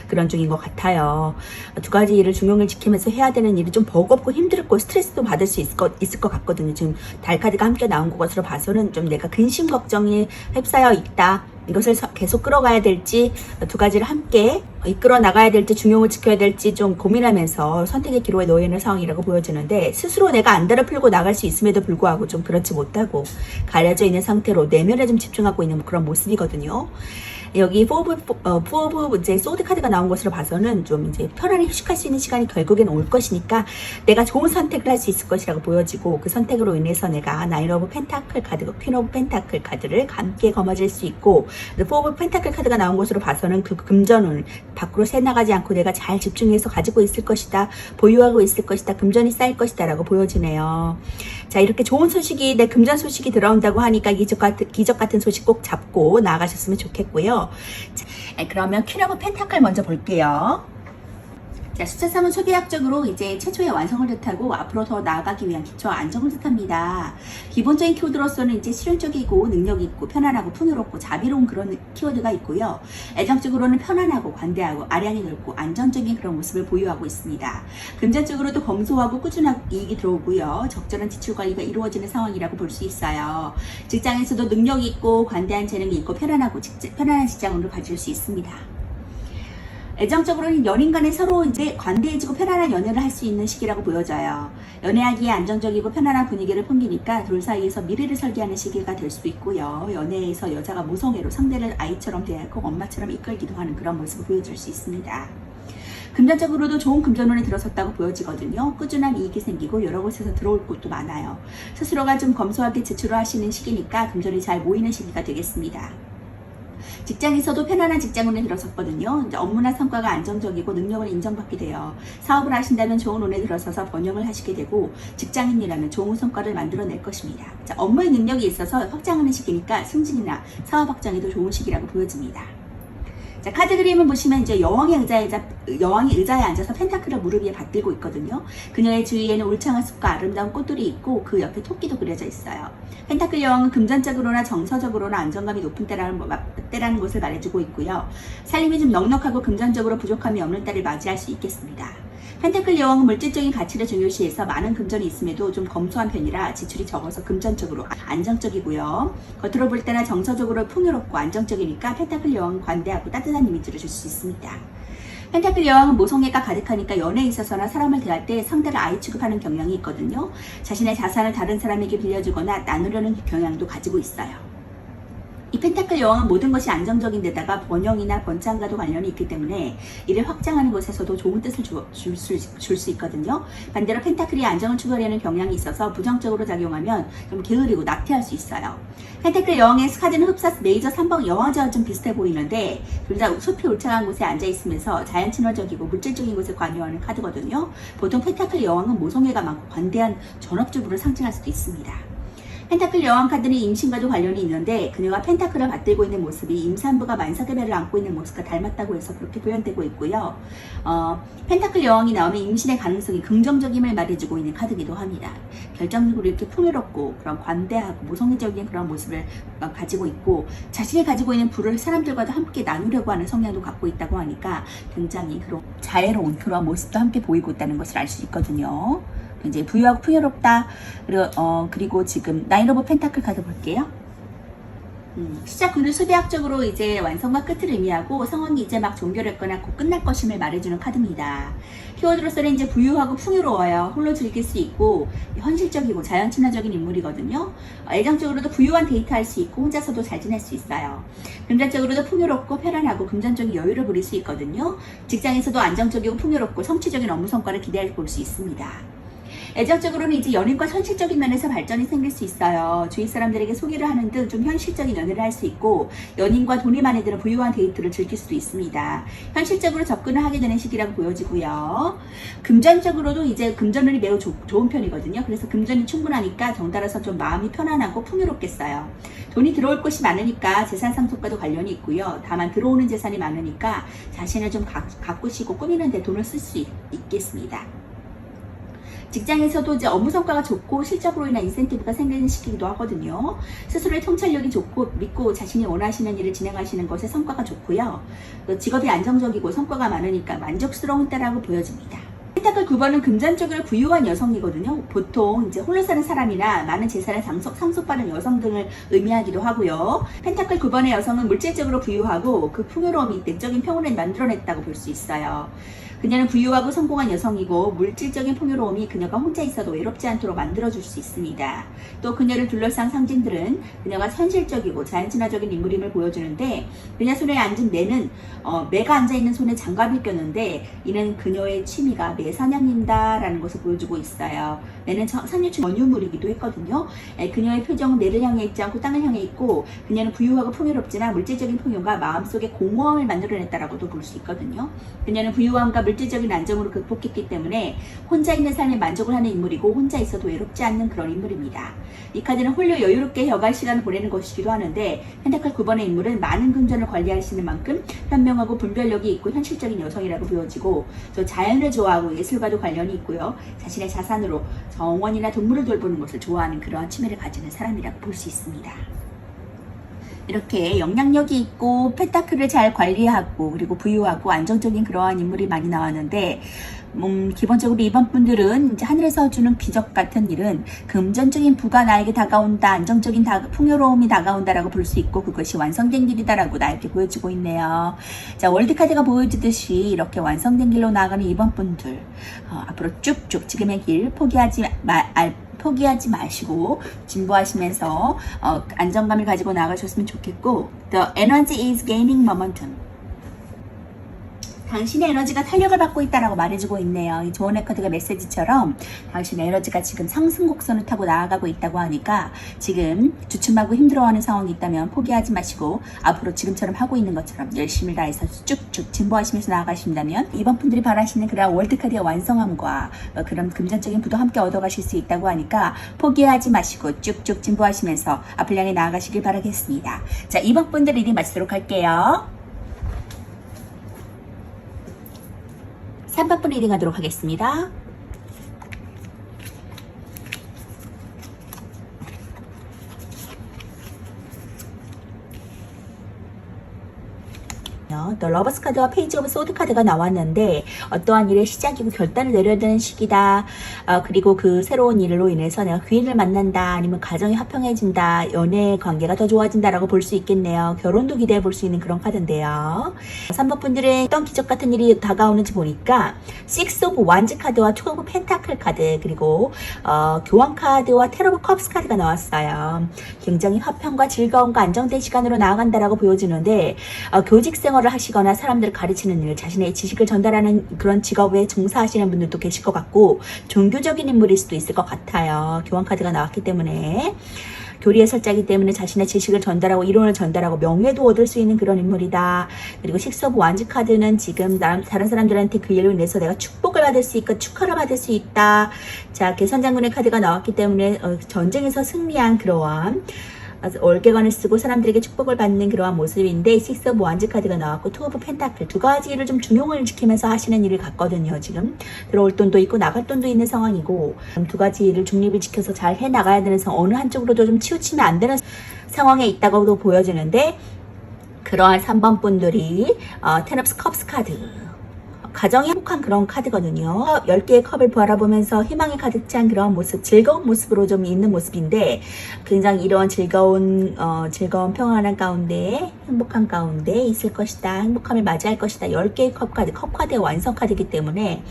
그런 중인 것 같아요. 두 가지 일을 중용을 지키면서 해야 되는 일이 좀 버겁고 힘들고 스트레스도 받을 수 있을 것 같거든요. 지금 달 카드가 함께 나온 것으로 봐서는 좀 내가 근심 걱정에 휩싸여 있다, 이것을 계속 끌어가야 될지, 두 가지를 함께 이끌어 나가야 될지, 중용을 지켜야 될지 좀 고민하면서 선택의 기로에 놓여 있는 상황이라고 보여지는데, 스스로 내가 안달을 풀고 나갈 수 있음에도 불구하고 좀 그렇지 못하고 가려져 있는 상태로 내면에 좀 집중하고 있는 그런 모습이거든요. 여기 포 오브 이제 소드 카드가 나온 것으로 봐서는 좀 이제 편안히 휴식할 수 있는 시간이 결국엔 올 것이니까 내가 좋은 선택을 할 수 있을 것이라고 보여지고, 그 선택으로 인해서 내가 나인 오브 펜타클 카드, 퀸 오브 펜타클 카드를 함께 거머쥘 수 있고, 포 오브 펜타클 카드가 나온 것으로 봐서는 그 금전을 밖으로 새나가지 않고 내가 잘 집중해서 가지고 있을 것이다, 보유하고 있을 것이다, 금전이 쌓일 것이다 라고 보여지네요. 자, 이렇게 좋은 소식이, 내 금전 소식이 들어온다고 하니까 기적 같은 소식 꼭 잡고 나아가셨으면 좋겠고요. 자, 그러면 퀸 오브 펜타클 먼저 볼게요. 자, 숫자 3은 소비학적으로 이제 최초의 완성을 뜻하고 앞으로 더 나아가기 위한 기초 안정을 뜻합니다. 기본적인 키워드로서는 이제 실용적이고 능력 있고 편안하고 풍요롭고 자비로운 그런 키워드가 있고요. 애정적으로는 편안하고 관대하고 아량이 넓고 안정적인 그런 모습을 보유하고 있습니다. 금전적으로도 검소하고 꾸준한 이익이 들어오고요. 적절한 지출 관리가 이루어지는 상황이라고 볼 수 있어요. 직장에서도 능력 있고 관대한 재능이 있고 편안한 직장으로 가질 수 있습니다. 애정적으로는 연인 간에 서로 이제 관대해지고 편안한 연애를 할 수 있는 시기라고 보여져요. 연애하기에 안정적이고 편안한 분위기를 풍기니까 둘 사이에서 미래를 설계하는 시기가 될 수도 있고요. 연애에서 여자가 모성애로 상대를 아이처럼 대하고 엄마처럼 이끌기도 하는 그런 모습을 보여줄 수 있습니다. 금전적으로도 좋은 금전운에 들어섰다고 보여지거든요. 꾸준한 이익이 생기고 여러 곳에서 들어올 곳도 많아요. 스스로가 좀 검소하게 지출을 하시는 시기니까 금전이 잘 모이는 시기가 되겠습니다. 직장에서도 편안한 직장운에 들어섰거든요. 이제 업무나 성과가 안정적이고 능력을 인정받게 돼요. 사업을 하신다면 좋은 운에 들어서서 번영을 하시게 되고, 직장인이라면 좋은 성과를 만들어낼 것입니다. 자, 업무의 능력이 있어서 확장하는 시기니까 승진이나 사업 확장에도 좋은 시기라고 보여집니다. 자, 카드 그림을 보시면 이제 여왕이 의자에 앉아서 펜타클을 무릎 위에 받들고 있거든요. 그녀의 주위에는 울창한 숲과 아름다운 꽃들이 있고 그 옆에 토끼도 그려져 있어요. 펜타클 여왕은 금전적으로나 정서적으로나 안정감이 높은 때라는 것을 말해주고 있고요. 살림이 좀 넉넉하고 금전적으로 부족함이 없는 때를 맞이할 수 있겠습니다. 펜타클 여왕은 물질적인 가치를 중요시해서 많은 금전이 있음에도 좀 검소한 편이라 지출이 적어서 금전적으로 안정적이고요. 겉으로 볼 때나 정서적으로 풍요롭고 안정적이니까 펜타클 여왕은 관대하고 따뜻한 이미지를 줄 수 있습니다. 펜타클 여왕은 모성애가 가득하니까 연애에 있어서나 사람을 대할 때 상대를 아이 취급하는 경향이 있거든요. 자신의 자산을 다른 사람에게 빌려주거나 나누려는 경향도 가지고 있어요. 이 펜타클 여왕은 모든 것이 안정적인 데다가 번영이나 번창과도 관련이 있기 때문에 이를 확장하는 것에서도 좋은 뜻을 줄 수 있거든요. 반대로 펜타클이 안정을 추구하려는 경향이 있어서 부정적으로 작용하면 좀 게으르고 나태할 수 있어요. 펜타클 여왕의 카드는 흡사 메이저 3번 여왕자와 좀 비슷해 보이는데, 둘 다 숲이 울창한 곳에 앉아 있으면서 자연 친화적이고 물질적인 곳에 관여하는 카드거든요. 보통 펜타클 여왕은 모성애가 많고 관대한 전업주부를 상징할 수도 있습니다. 펜타클 여왕 카드는 임신과도 관련이 있는데, 그녀가 펜타클을 받들고 있는 모습이 임산부가 만삭의 안고 있는 모습과 닮았다고 해서 그렇게 표현되고 있고요. 펜타클 여왕이 나오면 임신의 가능성이 긍정적임을 말해주고 있는 카드이기도 합니다. 결정적으로 이렇게 풍요롭고 그런 관대하고 모성애적인 그런 모습을 가지고 있고, 자신이 가지고 있는 부를 사람들과도 함께 나누려고 하는 성향도 갖고 있다고 하니까 굉장히 그런 자애로운 그런 모습도 함께 보이고 있다는 것을 알 수 있거든요. 이제 부유하고 풍요롭다. 그리고 지금 나인 오브 펜타클 카드 볼게요. 숫자 9는 수비학적으로 이제 완성과 끝을 의미하고 상황이 이제 막 종결했거나 곧 끝날 것임을 말해주는 카드입니다. 키워드로서는 이제 부유하고 풍요로워요. 홀로 즐길 수 있고 현실적이고 자연 친화적인 인물이거든요. 애정적으로도 부유한 데이트할 수 있고 혼자서도 잘 지낼 수 있어요. 금전적으로도 풍요롭고 편안하고 금전적인 여유를 부릴 수 있거든요. 직장에서도 안정적이고 풍요롭고 성취적인 업무 성과를 기대해 볼 수 있습니다. 애정적으로는 이제 연인과 현실적인 면에서 발전이 생길 수 있어요. 주위 사람들에게 소개를 하는 등 좀 현실적인 연애를 할 수 있고, 연인과 돈이 많이 드는 부유한 데이트를 즐길 수도 있습니다. 현실적으로 접근을 하게 되는 시기라고 보여지고요. 금전적으로도 이제 금전운이 매우 좋은 편이거든요. 그래서 금전이 충분하니까 덩달아서 좀 마음이 편안하고 풍요롭겠어요. 돈이 들어올 곳이 많으니까 재산 상속과도 관련이 있고요. 다만 들어오는 재산이 많으니까 자신을 좀 가꾸시고 꾸미는 데 돈을 쓸 수 있겠습니다. 직장에서도 이제 업무 성과가 좋고 실적으로 인한 인센티브가 생기는 시기이기도 하거든요. 스스로의 통찰력이 좋고 믿고 자신이 원하시는 일을 진행하시는 것에 성과가 좋고요. 또 직업이 안정적이고 성과가 많으니까 만족스러운 때라고 보여집니다. 펜타클 9번은 금전적으로 부유한 여성이거든요. 보통 이제 홀로 사는 사람이나 많은 재산을 상속받은 여성 등을 의미하기도 하고요. 펜타클 9번의 여성은 물질적으로 부유하고 그 풍요로움이 내적인 평온을 만들어냈다고 볼 수 있어요. 그녀는 부유하고 성공한 여성이고 물질적인 풍요로움이 그녀가 혼자 있어도 외롭지 않도록 만들어줄 수 있습니다. 또 그녀를 둘러싼 상징들은 그녀가 현실적이고 자연친화적인 인물임을 보여주는데 그녀 손에 앉은 매는 매가 앉아있는 손에 장갑을 꼈는데 이는 그녀의 취미가 매 사냥인다라는 것을 보여주고 있어요. 매는 상류층 원유물이기도 했거든요. 그녀의 표정은 매를 향해 있지 않고 땅을 향해 있고 그녀는 부유하고 풍요롭지만 물질적인 풍요가 마음속에 공허함을 만들어냈다라고도 볼 수 있거든요. 그녀는 부유함과 물질적인 안정으로 극복했기 때문에 혼자 있는 삶에 만족을 하는 인물이고 혼자 있어도 외롭지 않는 그런 인물입니다. 이 카드는 홀로 여유롭게 여가 시간을 보내는 것이기도 하는데 펜타클 9번의 인물은 많은 금전을 관리하시는 만큼 현명하고 분별력이 있고 현실적인 여성이라고 보여지고 또 자연을 좋아하고 예술과도 관련이 있고요. 자신의 자산으로 정원이나 동물을 돌보는 것을 좋아하는 그러한 취미를 가지는 사람이라고 볼 수 있습니다. 이렇게 영향력이 있고 펜타클을 잘 관리하고 그리고 부유하고 안정적인 그러한 인물이 많이 나왔는데 기본적으로 이번 분들은 이제 하늘에서 주는 기적 같은 일은 금전적인 부가 나에게 다가온다, 안정적인 풍요로움이 다가온다라고 볼 수 있고 그것이 완성된 길이다라고 나에게 보여주고 있네요. 자, 월드카드가 보여주듯이 이렇게 완성된 길로 나아가는 이번 분들 앞으로 쭉쭉 지금의 길 포기하지 마시고 진보하시면서 안정감을 가지고 나가셨으면 좋겠고 The energy is gaining momentum. 당신의 에너지가 탄력을 받고 있다라고 말해주고 있네요. 이 조언의 카드가 메시지처럼 당신의 에너지가 지금 상승 곡선을 타고 나아가고 있다고 하니까 지금 주춤하고 힘들어하는 상황이 있다면 포기하지 마시고 앞으로 지금처럼 하고 있는 것처럼 열심히 다해서 쭉쭉 진보하시면서 나아가신다면 이번 분들이 바라시는 그런 월드카드의 완성함과 그런 금전적인 부도 함께 얻어가실 수 있다고 하니까 포기하지 마시고 쭉쭉 진보하시면서 앞을 향해 나아가시길 바라겠습니다. 자, 이번 분들 리딩 마치도록 할게요. 3번 분 리딩 하도록 하겠습니다. The Lovers 카드와 페이지 오브 소드 카드가 나왔는데 어떠한 일의 시작이고 결단을 내려야 되는 시기다. 그리고 그 새로운 일로 인해서 내가 귀인을 만난다. 아니면 가정이 화평해진다. 연애 관계가 더 좋아진다라고 볼 수 있겠네요. 결혼도 기대해 볼 수 있는 그런 카드인데요. 3번 분들의 어떤 기적 같은 일이 다가오는지 보니까 Six of Wands 카드와 Two of Pentacle 카드 그리고 교황 카드와 Ten of Cups 카드가 나왔어요. 굉장히 화평과 즐거움과 안정된 시간으로 나아간다라고 보여주는데 교직 생활을 하시거나 사람들을 가르치는 일, 자신의 지식을 전달하는 그런 직업에 종사하시는 분들도 계실 것 같고 종교적인 인물일 수도 있을 것 같아요. 교황 카드가 나왔기 때문에 교리의 설자이기 때문에 자신의 지식을 전달하고 이론을 전달하고 명예도 얻을 수 있는 그런 인물이다. 그리고 식스 오브 완즈 카드는 지금 다른 사람들한테 그 일로 인해서 내가 축복을 받을 수 있고 축하를 받을 수 있다. 자, 개선장군의 카드가 나왔기 때문에 전쟁에서 승리한 그러한 월계관을 쓰고 사람들에게 축복을 받는 그러한 모습인데 식스 오브 완즈 카드가 나왔고 투 오브 펜타클 두 가지 일을 좀 중용을 지키면서 하시는 일을 같거든요. 지금 들어올 돈도 있고 나갈 돈도 있는 상황이고 두 가지 일을 중립을 지켜서 잘 해나가야 되는 상황, 어느 한쪽으로도 좀 치우치면 안 되는 상황에 있다고도 보여지는데 그러한 3번 분들이 텐 오브 컵스 카드 가정이 행복한 그런 카드거든요. 10개의 컵을 바라보면서 희망이 가득 찬 그런 모습, 즐거운 모습으로 좀 있는 모습인데 굉장히 이런 즐거운 평안한 가운데 행복한 가운데 있을 것이다. 행복함을 맞이할 것이다. 10개의 컵 카드의 완성 카드이기 때문에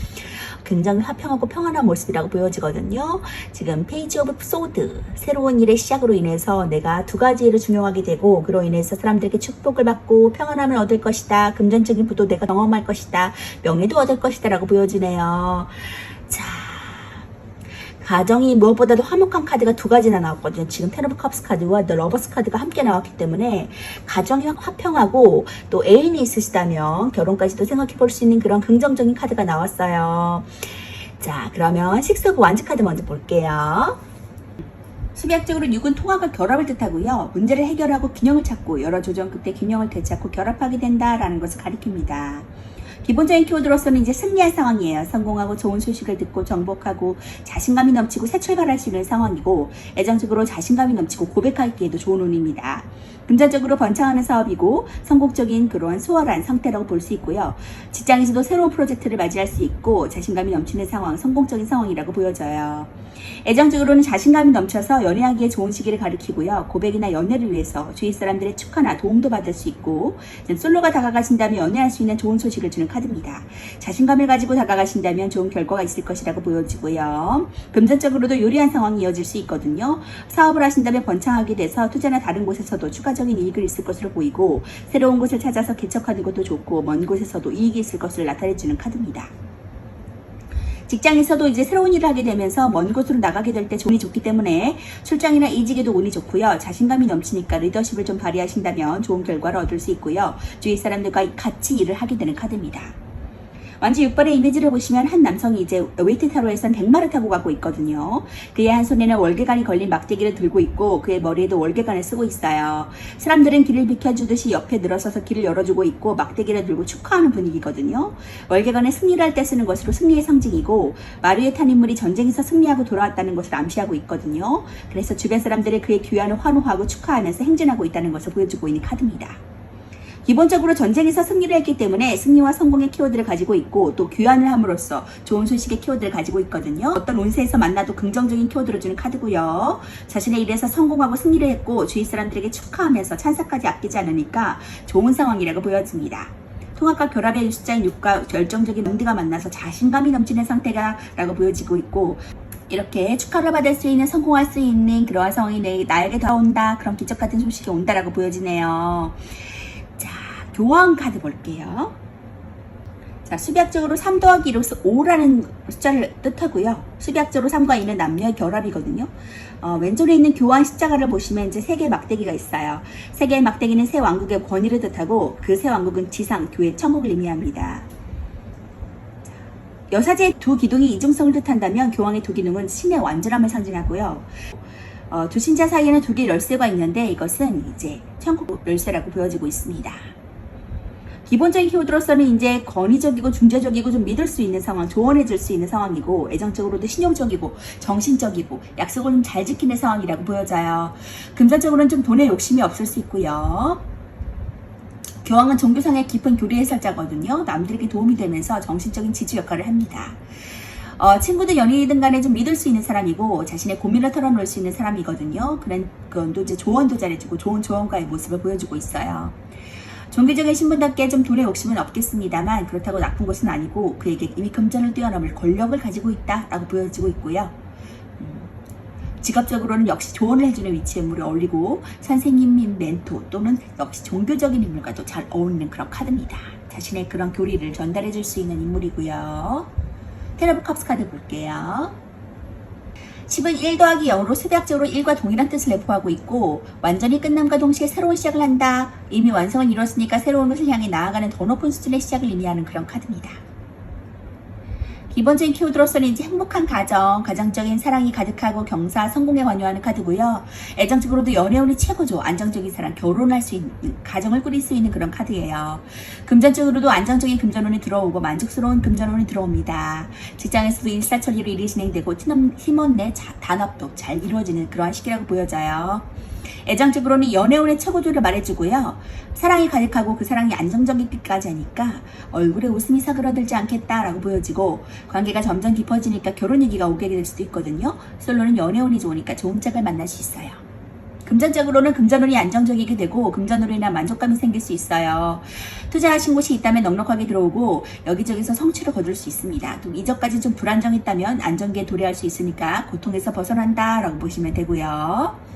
굉장히 화평하고 평안한 모습이라고 보여지거든요. 지금 페이지 오브 소드 새로운 일의 시작으로 인해서 내가 두 가지 일을 중용하게 되고 그로 인해서 사람들에게 축복을 받고 평안함을 얻을 것이다. 금전적인 부도 내가 경험할 것이다. 명예도 얻을 것이다 라고 보여지네요. 자, 가정이 무엇보다도 화목한 카드가 두 가지나 나왔거든요. 지금 텐 오브 컵스 카드와 더 러버스 카드가 함께 나왔기 때문에 가정이 화평하고 또 애인이 있으시다면 결혼까지도 생각해 볼 수 있는 그런 긍정적인 카드가 나왔어요. 자, 그러면 식스 오브 완즈 카드 먼저 볼게요. 수비학적으로 6은 통합과 결합을 뜻하고요. 문제를 해결하고 균형을 찾고 여러 조정 끝에 균형을 되찾고 결합하게 된다라는 것을 가리킵니다. 기본적인 키워드로서는 이제 승리한 상황이에요. 성공하고 좋은 소식을 듣고 정복하고 자신감이 넘치고 새 출발할 수 있는 상황이고 애정적으로 자신감이 넘치고 고백하기에도 좋은 운입니다. 금전적으로 번창하는 사업이고 성공적인 그러한 수월한 상태라고 볼 수 있고요. 직장에서도 새로운 프로젝트를 맞이할 수 있고 자신감이 넘치는 상황, 성공적인 상황이라고 보여져요. 애정적으로는 자신감이 넘쳐서 연애하기에 좋은 시기를 가리키고요. 고백이나 연애를 위해서 주위 사람들의 축하나 도움도 받을 수 있고 솔로가 다가가신다면 연애할 수 있는 좋은 소식을 주는 카드입니다. 자신감을 가지고 다가가신다면 좋은 결과가 있을 것이라고 보여지고요. 금전적으로도 유리한 상황이 이어질 수 있거든요. 사업을 하신다면 번창하게 돼서 투자나 다른 곳에서도 추가적인 이익을 있을 것으로 보이고 새로운 곳을 찾아서 개척하는 것도 좋고 먼 곳에서도 이익이 있을 것을 나타내주는 카드입니다. 직장에서도 이제 새로운 일을 하게 되면서 먼 곳으로 나가게 될 때 운이 좋기 때문에 출장이나 이직에도 운이 좋고요. 자신감이 넘치니까 리더십을 좀 발휘하신다면 좋은 결과를 얻을 수 있고요. 주위 사람들과 같이 일을 하게 되는 카드입니다. 완지 6번의 이미지를 보시면 한 남성이 이제 웨이트 타로에선 백마를 타고 가고 있거든요. 그의 한 손에는 월계관이 걸린 막대기를 들고 있고 그의 머리에도 월계관을 쓰고 있어요. 사람들은 길을 비켜주듯이 옆에 늘어서서 길을 열어주고 있고 막대기를 들고 축하하는 분위기거든요. 월계관은 승리를 할 때 쓰는 것으로 승리의 상징이고 말 위에 탄 인물이 전쟁에서 승리하고 돌아왔다는 것을 암시하고 있거든요. 그래서 주변 사람들이 그의 귀환을 환호하고 축하하면서 행진하고 있다는 것을 보여주고 있는 카드입니다. 기본적으로 전쟁에서 승리를 했기 때문에 승리와 성공의 키워드를 가지고 있고 또 귀환을 함으로써 좋은 소식의 키워드를 가지고 있거든요. 어떤 운세에서 만나도 긍정적인 키워드를 주는 카드고요. 자신의 일에서 성공하고 승리를 했고 주위 사람들에게 축하하면서 찬사까지 아끼지 않으니까 좋은 상황이라고 보여집니다. 통합과 결합의 숫자인 6과 열정적인 명디가 만나서 자신감이 넘치는 상태라고 보여지고 있고 이렇게 축하를 받을 수 있는 성공할 수 있는 그러한 상황이 나에게 돌아온다. 그런 기적 같은 소식이 온다라고 보여지네요. 교환 카드 볼게요. 자, 수비학적으로 3 더하기 1로서 5라는 숫자를 뜻하고요. 수비학적으로 3과 2는 남녀의 결합이거든요. 왼쪽에 있는 교환 십자가를 보시면 이제 3개의 막대기가 있어요. 3개의 막대기는 새 왕국의 권위를 뜻하고 그 새 왕국은 지상, 교회, 천국을 의미합니다. 여사제의 두 기둥이 이중성을 뜻한다면 교황의 두 기둥은 신의 완전함을 상징하고요. 두 신자 사이에는 두 개의 열쇠가 있는데 이것은 이제 천국 열쇠라고 보여지고 있습니다. 기본적인 키워드로서는 이제 권위적이고 중재적이고 좀 믿을 수 있는 상황, 조언해 줄 수 있는 상황이고 애정적으로도 신용적이고 정신적이고 약속을 좀 잘 지키는 상황이라고 보여져요. 금전적으로는 좀 돈에 욕심이 없을 수 있고요. 교황은 종교상의 깊은 교리 해설자거든요. 남들에게 도움이 되면서 정신적인 지주 역할을 합니다. 친구들 연인이든 간에 좀 믿을 수 있는 사람이고 자신의 고민을 털어놓을 수 있는 사람이거든요. 그건 또 이제 조언도 잘해주고 좋은 조언가의 모습을 보여주고 있어요. 종교적인 신분답게 좀 돈의 욕심은 없겠습니다만 그렇다고 나쁜 것은 아니고 그에게 이미 금전을 뛰어넘을 권력을 가지고 있다라고 보여지고 있고요. 직업적으로는 역시 조언을 해주는 위치의 인물이 어울리고 선생님, 멘토 또는 역시 종교적인 인물과도 잘 어울리는 그런 카드입니다. 자신의 그런 교리를 전달해 줄 수 있는 인물이고요. 텐 오브 컵스 카드 볼게요. 10은 1 더하기 0으로 수비학적으로 1과 동일한 뜻을 내포하고 있고 완전히 끝남과 동시에 새로운 시작을 한다. 이미 완성을 이뤘으니까 새로운 것을 향해 나아가는 더 높은 수준의 시작을 의미하는 그런 카드입니다. 기본적인 키워드로서는 이제 행복한 가정, 가정적인 사랑이 가득하고 경사, 성공에 관여하는 카드고요. 애정적으로도 연애운이 최고죠. 안정적인 사랑, 결혼할 수 있는, 가정을 꾸릴 수 있는 그런 카드예요. 금전적으로도 안정적인 금전운이 들어오고 만족스러운 금전운이 들어옵니다. 직장에서도 일사천리로 일이 진행되고 팀원 내 단합도 잘 이루어지는 그러한 시기라고 보여져요. 애정적으로는 연애운의 최고조를 말해주고요. 사랑이 가득하고 그 사랑이 안정적이기까지 하니까 얼굴에 웃음이 사그러들지 않겠다라고 보여지고 관계가 점점 깊어지니까 결혼 얘기가 오게 될 수도 있거든요. 솔로는 연애운이 좋으니까 좋은 짝을 만날 수 있어요. 금전적으로는 금전운이 안정적이게 되고 금전으로 인한 만족감이 생길 수 있어요. 투자하신 곳이 있다면 넉넉하게 들어오고 여기저기서 성취를 거둘 수 있습니다. 또 이전까지 좀 불안정했다면 안정기에 도래할 수 있으니까 고통에서 벗어난다라고 보시면 되고요.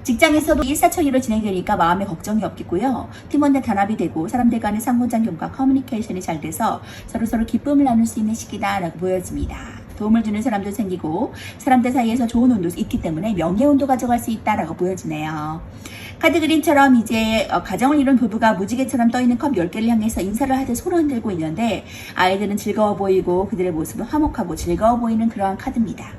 직장에서도 일사천리로 진행되니까 마음에 걱정이 없겠고요. 팀원들 단합이 되고 사람들 간의 상호작용과 커뮤니케이션이 잘 돼서 서로서로 기쁨을 나눌 수 있는 시기다라고 보여집니다. 도움을 주는 사람도 생기고 사람들 사이에서 좋은 운도 있기 때문에 명예운도 가져갈 수 있다라고 보여지네요. 카드 그림처럼 이제 가정을 이룬 부부가 무지개처럼 떠있는 컵 10개를 향해서 인사를 하듯 손을 흔들고 있는데 아이들은 즐거워 보이고 그들의 모습은 화목하고 즐거워 보이는 그러한 카드입니다.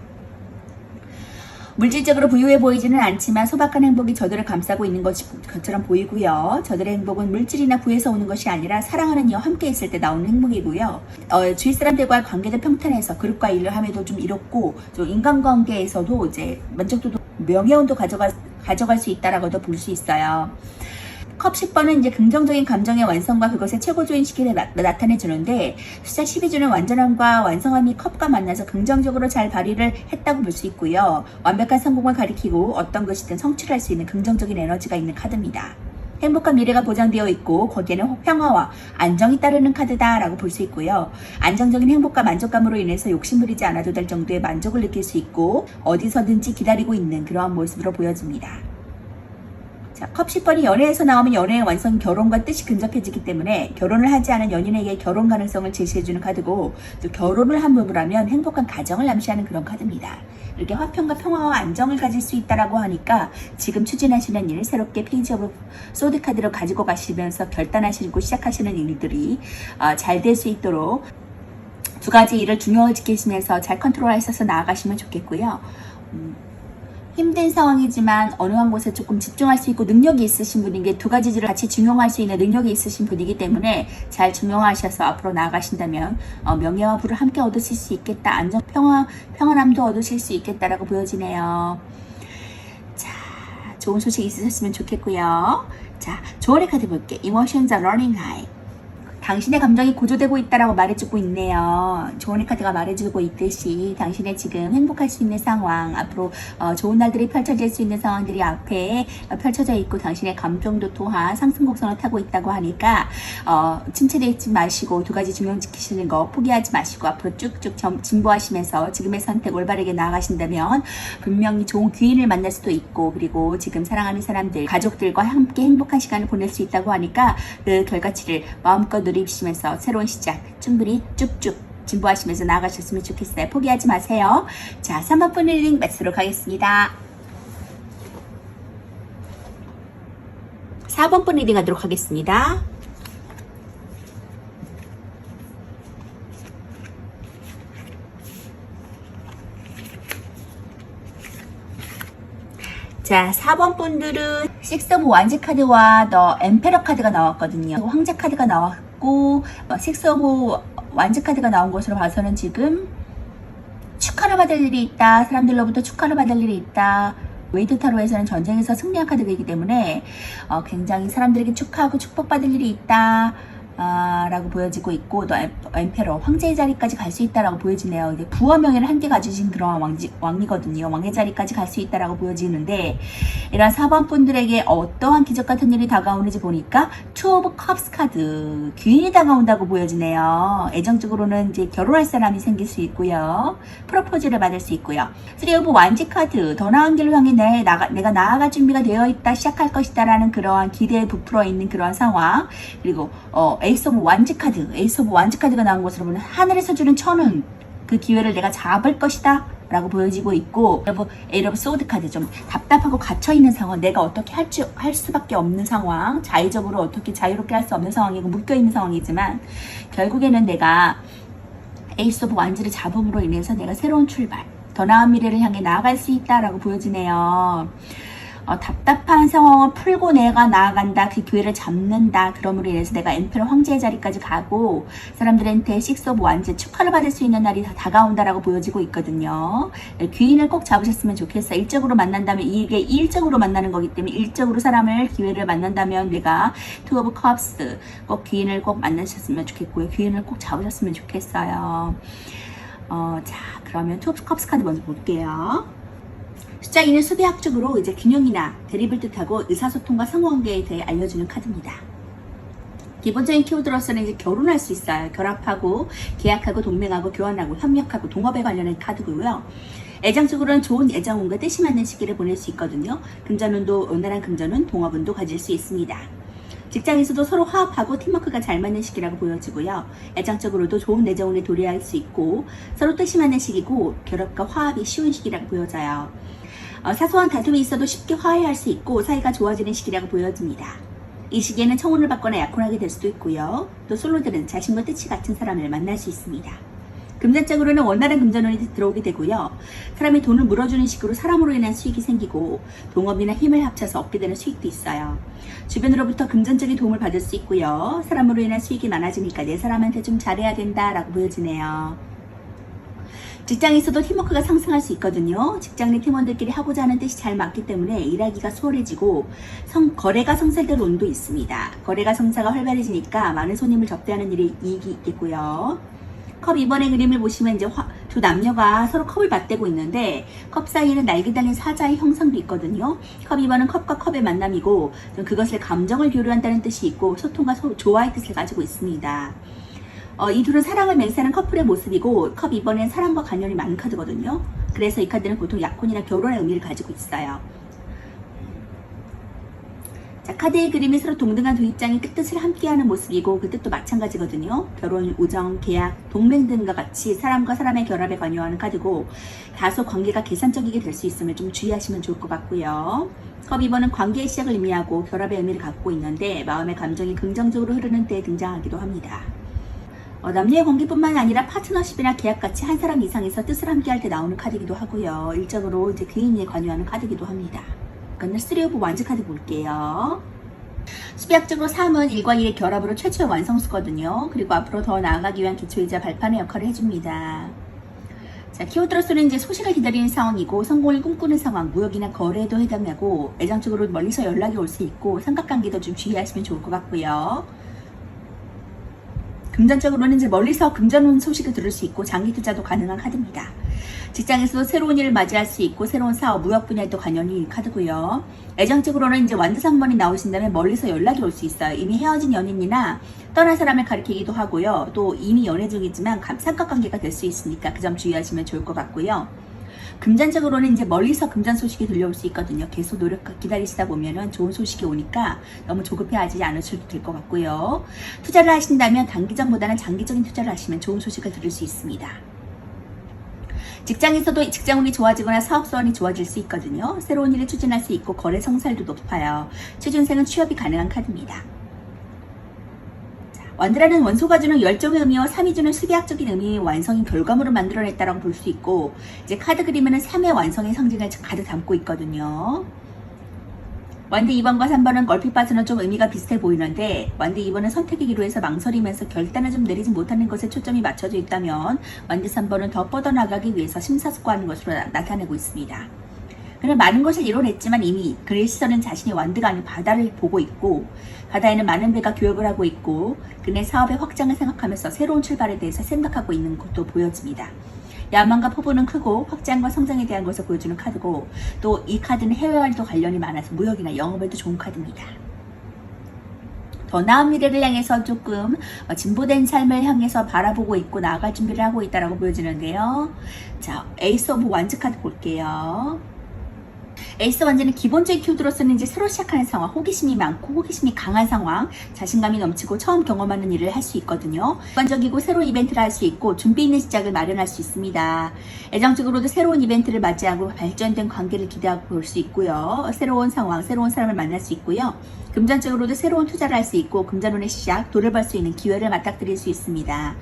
물질적으로 부유해 보이지는 않지만 소박한 행복이 저들을 감싸고 있는 것처럼 보이고요. 저들의 행복은 물질이나 부에서 오는 것이 아니라 사랑하는 이와 함께 있을 때 나오는 행복이고요. 주위 사람들과의 관계도 평탄해서 그룹과 일을 함에도 좀 이롭고 좀 인간관계에서도 이제 만족도도 명예운도 가져갈 가져갈 수 있다라고도 볼 수 있어요. 컵 10번은 이제 긍정적인 감정의 완성과 그것의 최고조인 시기를 나타내 주는데, 숫자 12주는 완전함과 완성함이 컵과 만나서 긍정적으로 잘 발휘를 했다고 볼 수 있고요. 완벽한 성공을 가리키고 어떤 것이든 성취할 수 있는 긍정적인 에너지가 있는 카드입니다. 행복한 미래가 보장되어 있고 거기에는 평화와 안정이 따르는 카드다라고 볼 수 있고요. 안정적인 행복과 만족감으로 인해서 욕심부리지 않아도 될 정도의 만족을 느낄 수 있고 어디서든지 기다리고 있는 그러한 모습으로 보여집니다. 자, 컵 10번이 연애에서 나오면 연애의 완성, 결혼과 뜻이 근접해지기 때문에 결혼을 하지 않은 연인에게 결혼 가능성을 제시해주는 카드고, 또 결혼을 한 부부라면 행복한 가정을 암시하는 그런 카드입니다. 이렇게 화평과 평화와 안정을 가질 수 있다라고 하니까 지금 추진하시는 일, 새롭게 페이지 오브 소드 카드를 가지고 가시면서 결단하시고 시작하시는 일들이 잘 될 수 있도록 두 가지 일을 중요하게 지키시면서 잘 컨트롤하셔서 나아가시면 좋겠고요. 힘든 상황이지만 어느 한 곳에 조금 집중할 수 있고 능력이 있으신 분인 게 두 가지 일을 같이 중용할 수 있는 능력이 있으신 분이기 때문에 잘 중용하셔서 앞으로 나아가신다면 명예와 부를 함께 얻으실 수 있겠다. 안정, 평안함도 얻으실 수 있겠다라고 보여지네요. 자, 좋은 소식 있으셨으면 좋겠고요. 자, 조언의 카드 볼게요. Emotions are running high. 당신의 감정이 고조되고 있다라고 말해주고 있네요. 조언의 카드가 말해주고 있듯이 당신의 지금 행복할 수 있는 상황, 앞으로 좋은 날들이 펼쳐질 수 있는 상황들이 앞에 펼쳐져 있고 당신의 감정도 또한 상승 곡선을 타고 있다고 하니까 침체되지 마시고 두 가지 중용 지키시는 거 포기하지 마시고 앞으로 쭉쭉 진보하시면서 지금의 선택 올바르게 나아가신다면 분명히 좋은 귀인을 만날 수도 있고, 그리고 지금 사랑하는 사람들, 가족들과 함께 행복한 시간을 보낼 수 있다고 하니까 그 결과치를 마음껏 누리시면서 새로운 시작 충분히 쭉쭉 진보하시면서 나아가셨으면 좋겠어요. 포기하지 마세요. 자, 3번분 리딩 마치도록 하겠습니다. 4번분 리딩 하도록 하겠습니다. 자, 4번 분들은 6 오브 완즈 카드와 더 엠페러 카드가 나왔거든요. 황제 카드가 나왔고 6 오브 완즈 카드가 나온 것으로 봐서는 지금 축하를 받을 일이 있다. 사람들로부터 축하를 받을 일이 있다. 웨이드 타로에서는 전쟁에서 승리한 카드이기 때문에 굉장히 사람들에게 축하하고 축복받을 일이 있다. 라고 보여지고 있고, 또 엠페러 황제의 자리까지 갈 수 있다라고 보여지네요. 이제 부와 명예를 함께 가지신 그런 왕이거든요. 왕의 자리까지 갈 수 있다라고 보여지는데, 이런 4번 분들에게 어떠한 기적 같은 일이 다가오는지 보니까 2 오브 컵스 카드, 귀인이 다가온다고 보여지네요. 애정적으로는 이제 결혼할 사람이 생길 수 있고요. 프로포즈를 받을 수 있고요. 3 오브 완지 카드, 더 나은 길을 향해 내가 나아갈 준비가 되어 있다, 시작할 것이다 라는 그러한 기대에 부풀어 있는 그러한 상황. 그리고 에이스 오브 완즈 카드, 에이스 오브 완즈 카드가 나온 것으로 보면 하늘에서 주는 천운, 그 기회를 내가 잡을 것이다 라고 보여지고 있고, 에이 오브 소드 카드, 좀 답답하고 갇혀있는 상황, 내가 어떻게 할 수밖에 없는 상황, 자의적으로 어떻게 자유롭게 할 수 없는 상황이고 묶여있는 상황이지만 결국에는 내가 에이스 오브 완즈를 잡음으로 인해서 내가 새로운 출발, 더 나은 미래를 향해 나아갈 수 있다라고 보여지네요. 답답한 상황을 풀고 내가 나아간다, 그 기회를 잡는다. 그럼으로 인해서 내가 엠페러 황제의 자리까지 가고 사람들한테 6 오브 완즈 축하를 받을 수 있는 날이 다가온다라고 보여지고 있거든요. 귀인을 꼭 잡으셨으면 좋겠어요. 일적으로 만난다면, 이게 일적으로 만나는 거기 때문에 일적으로 사람을, 기회를 만난다면 내가 2 오브 컵스, 꼭 귀인을 꼭 만나셨으면 좋겠고요. 귀인을 꼭 잡으셨으면 좋겠어요. 자, 그러면 2 오브 컵스 카드 먼저 볼게요. 숫자 2는 수비학적으로 이제 균형이나 대립을 뜻하고 의사소통과 상호관계에 대해 알려주는 카드입니다. 기본적인 키워드로서는 이제 결혼할 수 있어요. 결합하고, 계약하고, 동맹하고, 교환하고, 협력하고, 동업에 관련된 카드고요. 애정적으로는 좋은 애정운과 뜻이 맞는 시기를 보낼 수 있거든요. 금전운도, 원활한 금전운, 동업운도 가질 수 있습니다. 직장에서도 서로 화합하고 팀워크가 잘 맞는 시기라고 보여지고요. 애정적으로도 좋은 애정운에 도래할 수 있고 서로 뜻이 맞는 시기고 결합과 화합이 쉬운 시기라고 보여져요. 사소한 다툼이 있어도 쉽게 화해할 수 있고 사이가 좋아지는 시기라고 보여집니다. 이 시기에는 청혼을 받거나 약혼하게 될 수도 있고요. 또 솔로들은 자신과 뜻이 같은 사람을 만날 수 있습니다. 금전적으로는 원활한 금전운이 들어오게 되고요. 사람이 돈을 물어주는 식으로 사람으로 인한 수익이 생기고 동업이나 힘을 합쳐서 얻게 되는 수익도 있어요. 주변으로부터 금전적인 도움을 받을 수 있고요. 사람으로 인한 수익이 많아지니까 내 사람한테 좀 잘해야 된다라고 보여지네요. 직장에서도 팀워크가 상승할 수 있거든요. 직장 내 팀원들끼리 하고자 하는 뜻이 잘 맞기 때문에 일하기가 수월해지고 거래가 성사될 운도 있습니다. 거래가 성사가 활발해지니까 많은 손님을 접대하는 일에 이익이 있겠고요. 컵 2번의 그림을 보시면 이제 두 남녀가 서로 컵을 맞대고 있는데 컵 사이에는 날개 달린 사자의 형상도 있거든요. 컵 2번은 컵과 컵의 만남이고 그것을 감정을 교류한다는 뜻이 있고 소통과 조화의 뜻을 가지고 있습니다. 이 둘은 사랑을 맹세하는 커플의 모습이고 컵 2번엔 사랑과 관련이 많은 카드거든요. 그래서 이 카드는 보통 약혼이나 결혼의 의미를 가지고 있어요. 자, 카드의 그림이 서로 동등한 두 입장이 뜻을 함께하는 모습이고 그 뜻도 마찬가지거든요. 결혼, 우정, 계약, 동맹 등과 같이 사람과 사람의 결합에 관여하는 카드고 다소 관계가 계산적이게 될 수 있음을 좀 주의하시면 좋을 것 같고요. 컵 2번은 관계의 시작을 의미하고 결합의 의미를 갖고 있는데 마음의 감정이 긍정적으로 흐르는 때에 등장하기도 합니다. 남녀의 관계뿐만 아니라 파트너십이나 계약같이 한 사람 이상에서 뜻을 함께할 때 나오는 카드이기도 하고요. 일적으로 이제 그 의미에 관여하는 카드이기도 합니다. 그러면 3 오브 완즈 카드 볼게요. 수비학적으로 3은 1과 1의 결합으로 최초의 완성수거든요. 그리고 앞으로 더 나아가기 위한 기초이자 발판의 역할을 해줍니다. 자, 키워드로서는 이제 소식을 기다리는 상황이고 성공을 꿈꾸는 상황, 무역이나 거래에도 해당하고 애정적으로 멀리서 연락이 올 수 있고 삼각관계도 좀 주의하시면 좋을 것 같고요. 금전적으로는 이제 멀리서 금전 소식을 들을 수 있고 장기 투자도 가능한 카드입니다. 직장에서도 새로운 일을 맞이할 수 있고 새로운 사업, 무역 분야에도 관련이 카드고요. 애정적으로는 이제 완드 3번이 나오신다면 멀리서 연락이 올 수 있어요. 이미 헤어진 연인이나 떠난 사람을 가리키기도 하고요. 또 이미 연애 중이지만 삼각관계가 될 수 있으니까 그 점 주의하시면 좋을 것 같고요. 금전적으로는 이제 멀리서 금전 소식이 들려올 수 있거든요. 계속 기다리시다 보면은 좋은 소식이 오니까 너무 조급해하지 않으셔도 될 것 같고요. 투자를 하신다면 단기적보다는 장기적인 투자를 하시면 좋은 소식을 들을 수 있습니다. 직장에서도 직장운이 좋아지거나 사업수완이 좋아질 수 있거든요. 새로운 일을 추진할 수 있고 거래 성사율도 높아요. 취준생은 취업이 가능한 카드입니다. 완드라는 원소가 주는 열정의 의미와 3이 주는 수비학적인 의미의 완성인 결과물을 만들어냈다라고 볼 수 있고 이제 카드 그림에는 3의 완성의 상징을 가득 담고 있거든요. 완드 2번과 3번은 얼핏 봐서는 좀 의미가 비슷해 보이는데 완드 2번은 선택의 기로에서 망설이면서 결단을 좀 내리지 못하는 것에 초점이 맞춰져 있다면 완드 3번은 더 뻗어나가기 위해서 심사숙고하는 것으로 나타내고 있습니다. 그는 많은 것을 이뤄냈지만 이미 그의 시선은 자신의 완드가 아닌 바다를 보고 있고 바다에는 많은 배가 교역을 하고 있고 그의 사업의 확장을 생각하면서 새로운 출발에 대해서 생각하고 있는 것도 보여집니다. 야망과 포부는 크고 확장과 성장에 대한 것을 보여주는 카드고 또 이 카드는 해외와도 관련이 많아서 무역이나 영업에도 좋은 카드입니다. 더 나은 미래를 향해서 조금 진보된 삶을 향해서 바라보고 있고 나아갈 준비를 하고 있다고 보여지는데요. 자, 에이스 오브 완즈 카드 볼게요. 에이스 완즈는 기본적인 키워드로서는 이제 새로 시작하는 상황, 호기심이 많고 호기심이 강한 상황, 자신감이 넘치고 처음 경험하는 일을 할 수 있거든요. 객관적이고 새로운 이벤트를 할 수 있고 준비 있는 시작을 마련할 수 있습니다. 애정적으로도 새로운 이벤트를 맞이하고 발전된 관계를 기대하고 볼 수 있고요. 새로운 상황, 새로운 사람을 만날 수 있고요. 금전적으로도 새로운 투자를 할 수 있고 금전운의 시작, 돈을 벌 수 있는 기회를 맞닥뜨릴 수 있습니다.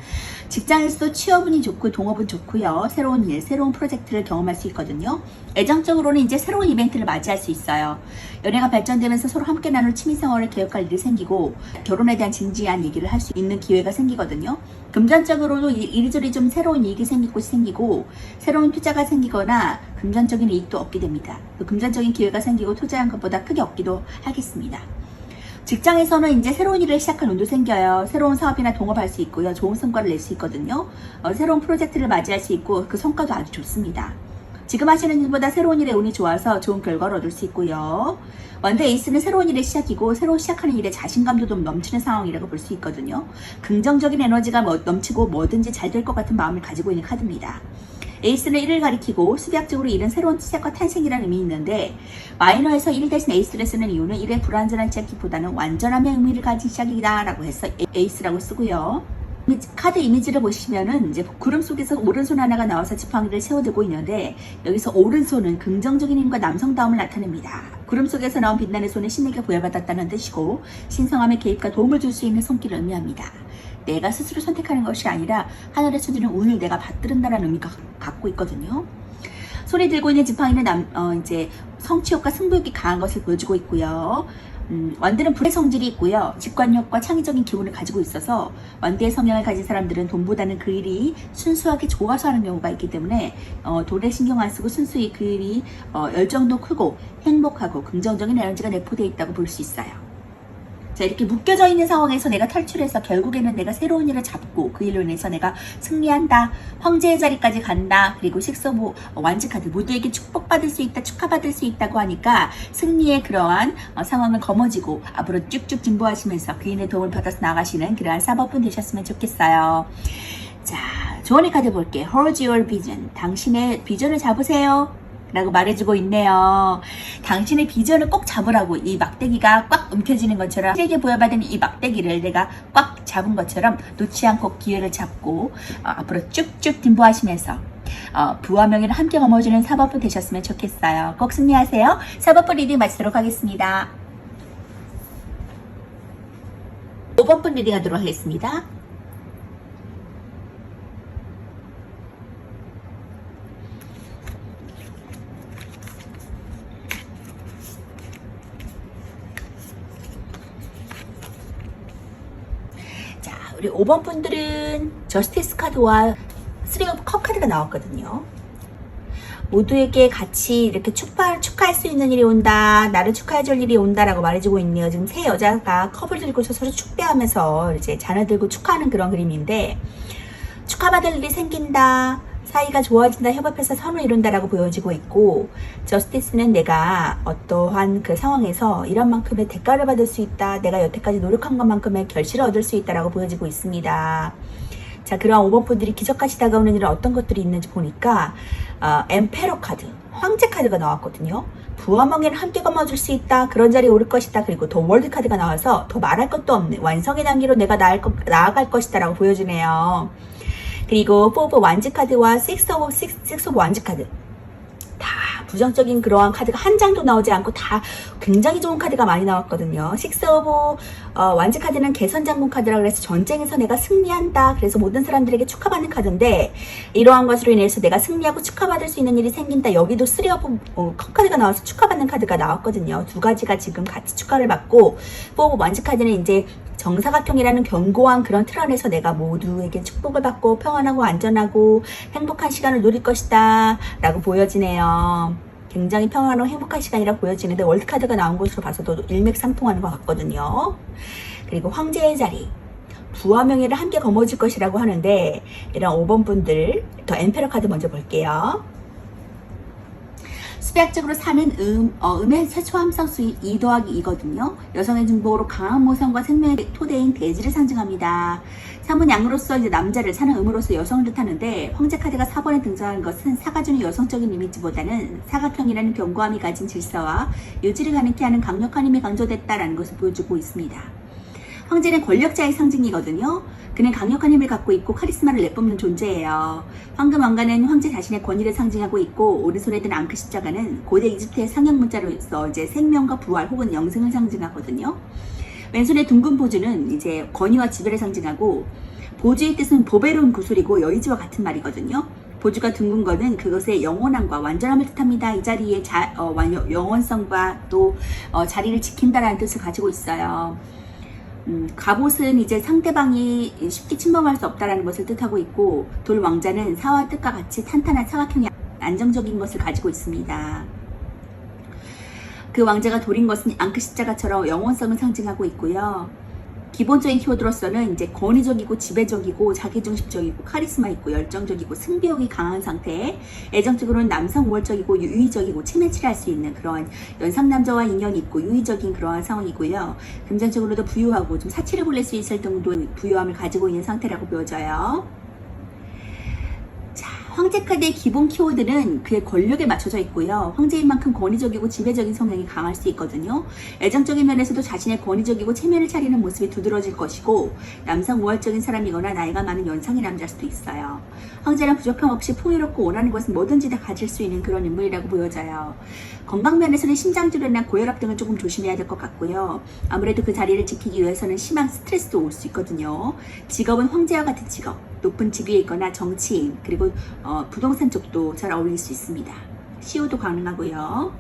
직장에서도 취업운이 좋고 동업은 좋고요. 새로운 일, 새로운 프로젝트를 경험할 수 있거든요. 애정적으로는 이제 새로운 이벤트를 맞이할 수 있어요. 연애가 발전되면서 서로 함께 나눌 취미생활을 계획할 일이 생기고 결혼에 대한 진지한 얘기를 할 수 있는 기회가 생기거든요. 금전적으로도 이리저리 좀 새로운 이익이 생기고 새로운 투자가 생기거나 금전적인 이익도 얻게 됩니다. 금전적인 기회가 생기고 투자한 것보다 크게 얻기도 하겠습니다. 직장에서는 이제 새로운 일을 시작할 운도 생겨요. 새로운 사업이나 동업할 수 있고요. 좋은 성과를 낼 수 있거든요. 새로운 프로젝트를 맞이할 수 있고 그 성과도 아주 좋습니다. 지금 하시는 일보다 새로운 일에 운이 좋아서 좋은 결과를 얻을 수 있고요. 완드 에이스는 새로운 일의 시작이고 새로 시작하는 일에 자신감도 좀 넘치는 상황이라고 볼 수 있거든요. 긍정적인 에너지가 넘치고 뭐든지 잘 될 것 같은 마음을 가지고 있는 카드입니다. 에이스는 1을 가리키고 수비학적으로 1은 새로운 시작과 탄생이라는 의미 있는데 마이너에서 1 대신 에이스를 쓰는 이유는 1의 불완전한 시작기보다는 완전함의 의미를 가진 시작이다 라고 해서 에이스라고 쓰고요. 카드 이미지를 보시면은 이제 구름 속에서 오른손 하나가 나와서 지팡이를 세워들고 있는데 여기서 오른손은 긍정적인 힘과 남성다움을 나타냅니다. 구름 속에서 나온 빛나는 손은 신에게 부여받았다는 뜻이고 신성함의 개입과 도움을 줄 수 있는 손길을 의미합니다. 내가 스스로 선택하는 것이 아니라 하늘에서 주는 운을 내가 받들은다라는 의미가 갖고 있거든요. 손에 들고 있는 지팡이는 이제 성취욕과 승부욕이 강한 것을 보여주고 있고요. 완드는 불의 성질이 있고요. 직관력과 창의적인 기운을 가지고 있어서 완드의 성향을 가진 사람들은 돈보다는 그 일이 순수하게 좋아서 하는 경우가 있기 때문에 돈에 신경 안 쓰고 순수히 그 일이 열정도 크고 행복하고 긍정적인 에너지가 내포되어 있다고 볼 수 있어요. 자, 이렇게 묶여져 있는 상황에서 내가 탈출해서 결국에는 내가 새로운 일을 잡고 그 일로 인해서 내가 승리한다, 황제의 자리까지 간다, 그리고 식서부 완직하듯 모두에게 축복받을 수 있다, 축하받을 수 있다고 하니까 승리의 그러한 상황을 거머쥐고 앞으로 쭉쭉 진보하시면서 귀인의 도움을 받아서 나가시는 그러한 사법분 되셨으면 좋겠어요. 자, 조언의 카드 볼게요. Hold your vision. 당신의 비전을 잡으세요 라고 말해주고 있네요. 당신의 비전을 꼭 잡으라고, 이 막대기가 꽉 움켜쥐는 것처럼 실에게 부여받은 이 막대기를 내가 꽉 잡은 것처럼 놓지 않고 기회를 잡고 앞으로 쭉쭉 진보하시면서 부와 명예를 함께 거머쥐는 사법부 되셨으면 좋겠어요. 꼭 승리하세요. 사법부 리딩 마치도록 하겠습니다. 5번 분 리딩 하도록 하겠습니다. 우리 5번 분들은 저스티스 카드와 3 오브 컵 카드가 나왔거든요. 모두에게 같이 이렇게 축하할 수 있는 일이 온다, 나를 축하해줄 일이 온다라고 말해주고 있네요. 지금 세 여자가 컵을 들고서 서로 축배하면서 이제 잔을 들고 축하하는 그런 그림인데, 축하받을 일이 생긴다, 사이가 좋아진다, 협업해서 선을 이룬다라고 보여지고 있고, 저스티스는 내가 어떠한 그 상황에서 이런 만큼의 대가를 받을 수 있다, 내가 여태까지 노력한 것만큼의 결실을 얻을 수 있다라고 보여지고 있습니다. 자, 그런 5번 분들이 기적같이 다가오는 일은 어떤 것들이 있는지 보니까 엠페러 카드, 황제 카드가 나왔거든요. 부와 명예를 함께 거머쥘 수 있다, 그런 자리에 오를 것이다, 그리고 더 월드 카드가 나와서 더 말할 것도 없는 완성의 단계로 내가 나아갈 것이다 라고 보여주네요. 그리고 4 오브 완즈 카드와 6 오브 완즈 카드, 다 부정적인 그러한 카드가 한 장도 나오지 않고 다 굉장히 좋은 카드가 많이 나왔거든요. 6 오브 완즈 카드는 개선 장군 카드라 그래서 전쟁에서 내가 승리한다, 그래서 모든 사람들에게 축하받는 카드인데, 이러한 것으로 인해서 내가 승리하고 축하받을 수 있는 일이 생긴다. 여기도 3 오브 컵 카드가 나와서 축하받는 카드가 나왔거든요. 두 가지가 지금 같이 축하를 받고, 4 오브 완즈 카드는 이제 정사각형이라는 견고한 그런 틀 안에서 내가 모두에게 축복을 받고 평안하고 안전하고 행복한 시간을 누릴 것이다 라고 보여지네요. 굉장히 평안하고 행복한 시간이라고 보여지는데, 월드카드가 나온 것으로 봐서도 일맥상통하는 것 같거든요. 그리고 황제의 자리, 부와 명예를 함께 거머쥘 것이라고 하는데, 이런 5번 분들, 더 엠페러 카드 먼저 볼게요. 수학적으로 4는 음의 최초 함성수인 2 더하기 2거든요. 여성의 중복으로 강한 모성과 생명의 토대인 대지를 상징합니다. 3은 양으로서 이제 남자를, 4는 음으로서 여성을 뜻하는데, 황제 카드가 4번에 등장한 것은 사가 주는 여성적인 이미지보다는 사각형이라는 견고함이 가진 질서와 유지를 가능케 하는 강력한 힘이 강조됐다라는 것을 보여주고 있습니다. 황제는 권력자의 상징이거든요. 그는 강력한 힘을 갖고 있고 카리스마를 내뿜는 존재예요. 황금 왕관은 황제 자신의 권위를 상징하고 있고, 오른손에 든 앙크 십자가는 고대 이집트의 상형 문자로서 이제 생명과 부활 혹은 영생을 상징하거든요. 왼손의 둥근 보주는 이제 권위와 지배를 상징하고, 보주의 뜻은 보배로운 구슬이고 여의지와 같은 말이거든요. 보주가 둥근 거는 그것의 영원함과 완전함을 뜻합니다. 이 자리에 영원성과 또 자리를 지킨다라는 뜻을 가지고 있어요. 갑옷은 이제 상대방이 쉽게 침범할 수 없다라는 것을 뜻하고 있고, 돌 왕자는 사와 뜻과 같이 탄탄한 사각형의 안정적인 것을 가지고 있습니다. 그 왕자가 돌인 것은 앙크 십자가처럼 영원성을 상징하고 있고요. 기본적인 키워드로서는 이제 권위적이고 지배적이고 자기중심적이고 카리스마 있고 열정적이고 승부욕이 강한 상태, 애정적으로는 남성 우월적이고 유의적이고 체면치를 할 수 있는 그러한 연상남자와 인연이 있고 유의적인 그러한 상황이고요. 금전적으로도 부유하고 좀 사치를 벌릴 수 있을 정도의 부유함을 가지고 있는 상태라고 보여져요. 황제 카드의 기본 키워드는 그의 권력에 맞춰져 있고요. 황제인 만큼 권위적이고 지배적인 성향이 강할 수 있거든요. 애정적인 면에서도 자신의 권위적이고 체면을 차리는 모습이 두드러질 것이고, 남성 우월적인 사람이거나 나이가 많은 연상의 남자일 수도 있어요. 황제는 부족함 없이 풍요롭고 원하는 것은 뭐든지 다 가질 수 있는 그런 인물이라고 보여져요. 건강 면에서는 심장질환이나 고혈압 등을 조금 조심해야 될 것 같고요. 아무래도 그 자리를 지키기 위해서는 심한 스트레스도 올 수 있거든요. 직업은 황제와 같은 직업, 높은 직위에 있거나 정치인, 그리고 부동산 쪽도 잘 어울릴 수 있습니다. CEO도 가능하고요.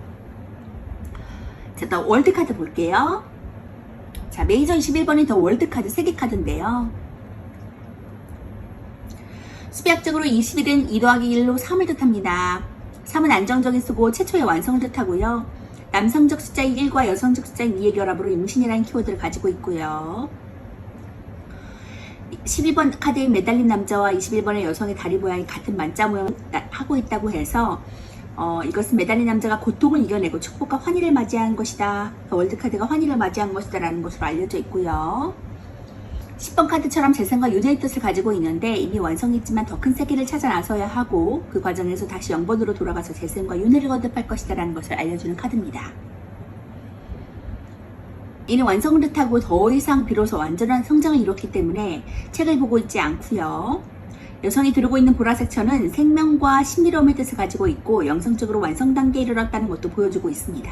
자, 또 월드카드 볼게요. 자, 메이저 21번이 더 월드카드 세계카드인데요. 수비학적으로 21은 2 더하기 1로 3을 뜻합니다. 3은 안정적인 수고 최초의 완성을 뜻하고요. 남성적 숫자인 1과 여성적 숫자인 2의 결합으로 용신이라는 키워드를 가지고 있고요. 12번 카드에 매달린 남자와 21번의 여성의 다리 모양이 같은 만자 모양을 하고 있다고 해서 이것은 매달린 남자가 고통을 이겨내고 축복과 환희를 맞이한 것이다. 월드카드가 환희를 맞이한 것이다 라는 것으로 알려져 있고요. 10번 카드처럼 재산과 유대의 뜻을 가지고 있는데 이미 완성했지만 더 큰 세계를 찾아 나서야 하고 그 과정에서 다시 0번으로 돌아가서 재산과 윤회를 거듭할 것이다 라는 것을 알려주는 카드입니다. 이는 완성을 뜻하고 더 이상 비로소 완전한 성장을 이뤘기 때문에 책을 보고 있지 않고요. 여성이 들고 있는 보라색 천은 생명과 신비로움의 뜻을 가지고 있고 영성적으로 완성 단계에 이르렀다는 것도 보여주고 있습니다.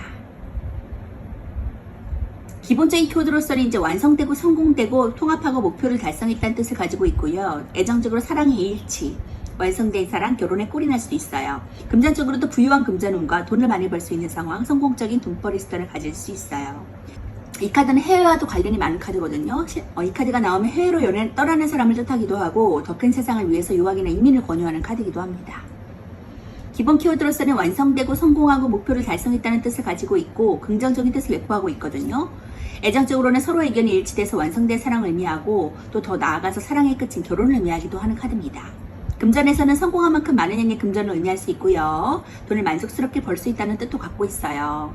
기본적인 키워드로서는 이제 완성되고 성공되고 통합하고 목표를 달성했다는 뜻을 가지고 있고요. 애정적으로 사랑의 일치, 완성된 사랑, 결혼에 꼴이 날 수도 있어요. 금전적으로도 부유한 금전운과 돈을 많이 벌 수 있는 상황, 성공적인 돈벌이 수단을 가질 수 있어요. 이 카드는 해외와도 관련이 많은 카드거든요. 이 카드가 나오면 해외로 연애 떠나는 사람을 뜻하기도 하고 더 큰 세상을 위해서 유학이나 이민을 권유하는 카드이기도 합니다. 기본 키워드로서는 완성되고 성공하고 목표를 달성했다는 뜻을 가지고 있고 긍정적인 뜻을 내포하고 있거든요. 애정적으로는 서로의 의견이 일치돼서 완성된 사랑을 의미하고 또 더 나아가서 사랑의 끝인 결혼을 의미하기도 하는 카드입니다. 금전에서는 성공한 만큼 많은 양의 금전을 의미할 수 있고요. 돈을 만족스럽게 벌 수 있다는 뜻도 갖고 있어요.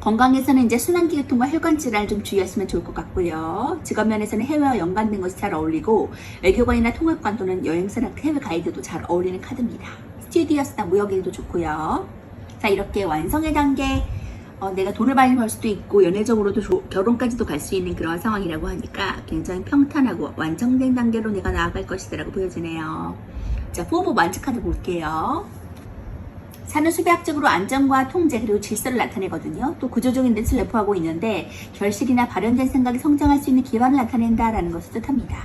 건강에서는 이제 순환기교통과 혈관 질환을 좀 주의하시면 좋을 것 같고요. 직업면에서는 해외와 연관된 것이 잘 어울리고 외교관이나 통역관 또는 여행사나 해외 가이드도 잘 어울리는 카드입니다. 스튜디오스나 무역일도 좋고요. 자, 이렇게 완성의 단계, 내가 돈을 많이 벌 수도 있고 연애적으로도 결혼까지도 갈 수 있는 그런 상황이라고 하니까 굉장히 평탄하고 완성된 단계로 내가 나아갈 것이다 라고 보여지네요. 자, 4 오브 완즈 카드 볼게요. 사는 수비학적으로 안정과 통제 그리고 질서를 나타내거든요. 또 구조적인 뜻을 내포하고 있는데 결실이나 발현된 생각이 성장할 수 있는 기반을 나타낸다라는 것을 뜻합니다.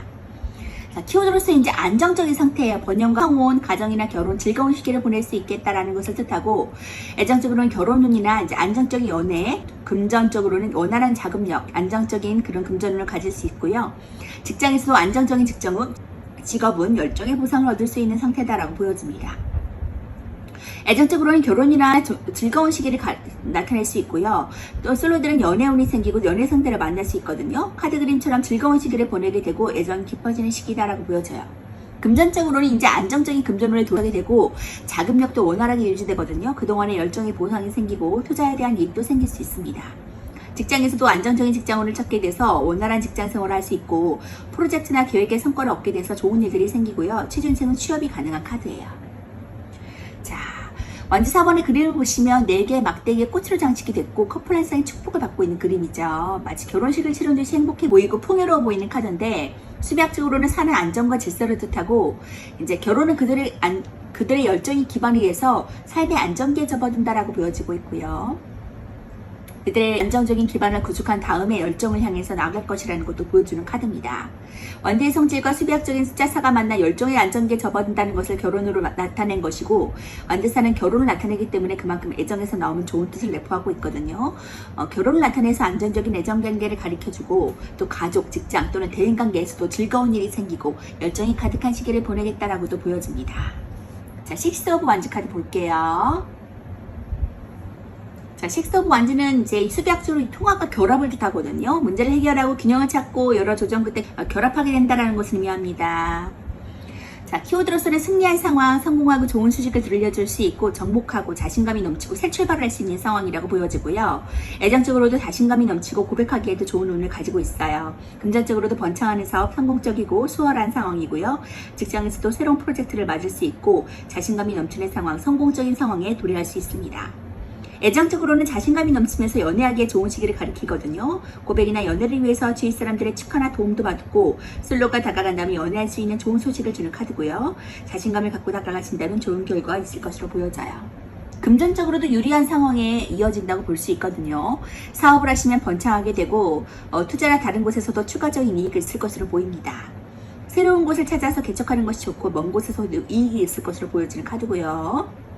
자, 키워드로서 이제 안정적인 상태예요. 번영과 성혼, 가정이나 결혼, 즐거운 시기를 보낼 수 있겠다라는 것을 뜻하고 애정적으로는 결혼운이나 이제 안정적인 연애, 금전적으로는 원활한 자금력, 안정적인 그런 금전운을 가질 수 있고요. 직장에서도 안정적인 직업은 열정의 보상을 얻을 수 있는 상태다라고 보여집니다. 애정적으로는 결혼이나 즐거운 시기를 나타낼 수 있고요. 또 솔로들은 연애운이 생기고 연애 상대를 만날 수 있거든요. 카드 그림처럼 즐거운 시기를 보내게 되고 애정이 깊어지는 시기다라고 보여져요. 금전적으로는 이제 안정적인 금전운에 도하게 되고 자금력도 원활하게 유지되거든요. 그동안의 열정의 보상이 생기고 투자에 대한 이익도 생길 수 있습니다. 직장에서도 안정적인 직장운을 찾게 돼서 원활한 직장 생활을 할 수 있고 프로젝트나 계획의 성과를 얻게 돼서 좋은 일들이 생기고요. 취준생은 취업이 가능한 카드예요. 완즈 4번의 그림을 보시면 4개의 막대기에 꽃으로 장식이 됐고 커플 한 쌍이 축복을 받고 있는 그림이죠. 마치 결혼식을 치른 듯이 행복해 보이고 풍요로워 보이는 카드인데 수비학적으로는 사는 안정과 질서를 뜻하고 이제 결혼은 그들의 열정이 기반이 돼서 삶의 안정기에 접어든다라고 보여지고 있고요. 그들의 안정적인 기반을 구축한 다음에 열정을 향해서 나아갈 것이라는 것도 보여주는 카드입니다. 완대의 성질과 수비학적인 숫자 4가 만나 열정의 안정기에 접어든다는 것을 결혼으로 나타낸 것이고 완대사는 결혼을 나타내기 때문에 그만큼 애정에서 나오는 좋은 뜻을 내포하고 있거든요. 결혼을 나타내서 안정적인 애정관계를 가리켜주고 또 가족, 직장 또는 대인관계에서도 즐거운 일이 생기고 열정이 가득한 시기를 보내겠다라고도 보여집니다. 자, 6 오브 완즈 카드 볼게요. 자, 6 오브 완즈는 이제 수비학적으로 통합과 결합을 뜻하거든요. 문제를 해결하고 균형을 찾고 여러 조정 끝에 결합하게 된다는 것을 의미합니다. 자, 키워드로서는 승리한 상황, 성공하고 좋은 소식을 들려줄 수 있고 정복하고 자신감이 넘치고 새 출발을 할 수 있는 상황이라고 보여지고요. 애정적으로도 자신감이 넘치고 고백하기에도 좋은 운을 가지고 있어요. 금전적으로도 번창하는 사업, 성공적이고 수월한 상황이고요. 직장에서도 새로운 프로젝트를 맞을 수 있고 자신감이 넘치는 상황, 성공적인 상황에 도래할 수 있습니다. 애정적으로는 자신감이 넘치면서 연애하기에 좋은 시기를 가리키거든요. 고백이나 연애를 위해서 주위 사람들의 축하나 도움도 받고 솔로가 다가간다면 연애할 수 있는 좋은 소식을 주는 카드고요. 자신감을 갖고 다가가신다면 좋은 결과가 있을 것으로 보여져요. 금전적으로도 유리한 상황에 이어진다고 볼 수 있거든요. 사업을 하시면 번창하게 되고 투자나 다른 곳에서도 추가적인 이익을 있을 것으로 보입니다. 새로운 곳을 찾아서 개척하는 것이 좋고 먼 곳에서도 이익이 있을 것으로 보여지는 카드고요.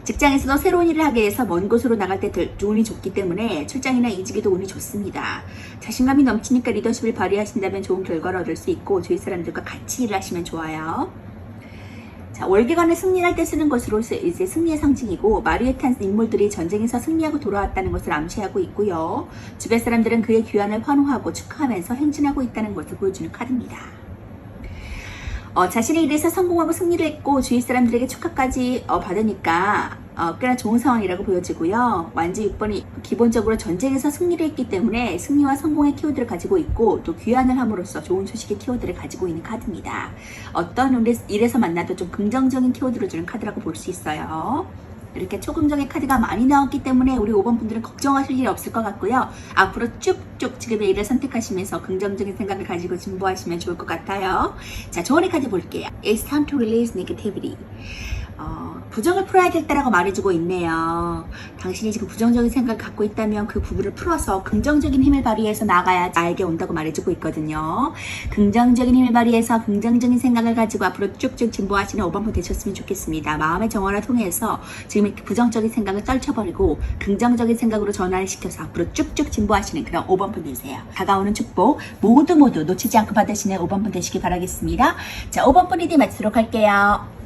직장에서도 새로운 일을 하기 위해서 먼 곳으로 나갈 때 운이 좋기 때문에 출장이나 이직에도 운이 좋습니다. 자신감이 넘치니까 리더십을 발휘하신다면 좋은 결과를 얻을 수 있고 주위 사람들과 같이 일을 하시면 좋아요. 자, 월계관을 승리할 때 쓰는 것으로 이제 승리의 상징이고 말위에 탄 인물들이 전쟁에서 승리하고 돌아왔다는 것을 암시하고 있고요. 주변 사람들은 그의 귀환을 환호하고 축하하면서 행진하고 있다는 것을 보여주는 카드입니다. 자신의 일에서 성공하고 승리를 했고 주위 사람들에게 축하까지 받으니까 꽤나 좋은 상황이라고 보여지고요. 완지 6번이 기본적으로 전쟁에서 승리를 했기 때문에 승리와 성공의 키워드를 가지고 있고 또 귀환을 함으로써 좋은 소식의 키워드를 가지고 있는 카드입니다. 어떤 일에서 만나도 좀 긍정적인 키워드를 주는 카드라고 볼 수 있어요. 이렇게 초긍정의 카드가 많이 나왔기 때문에 우리 5번 분들은 걱정하실 일이 없을 것 같고요. 앞으로 쭉쭉 지금의 일을 선택하시면서 긍정적인 생각을 가지고 진보하시면 좋을 것 같아요. 자, 조언의 카드 볼게요. It's time to release negativity. 부정을 풀어야겠다라고 말해주고 있네요. 당신이 지금 부정적인 생각을 갖고 있다면 그 부분을 풀어서 긍정적인 힘을 발휘해서 나가야 나에게 온다고 말해주고 있거든요. 긍정적인 힘을 발휘해서 긍정적인 생각을 가지고 앞으로 쭉쭉 진보하시는 5번분 되셨으면 좋겠습니다. 마음의 정화를 통해서 지금 이렇게 부정적인 생각을 떨쳐버리고 긍정적인 생각으로 전환을 시켜서 앞으로 쭉쭉 진보하시는 그런 5번분 되세요. 다가오는 축복 모두 놓치지 않고 받으시는 5번분 되시기 바라겠습니다. 자, 5번분 리딩 마치도록 할게요.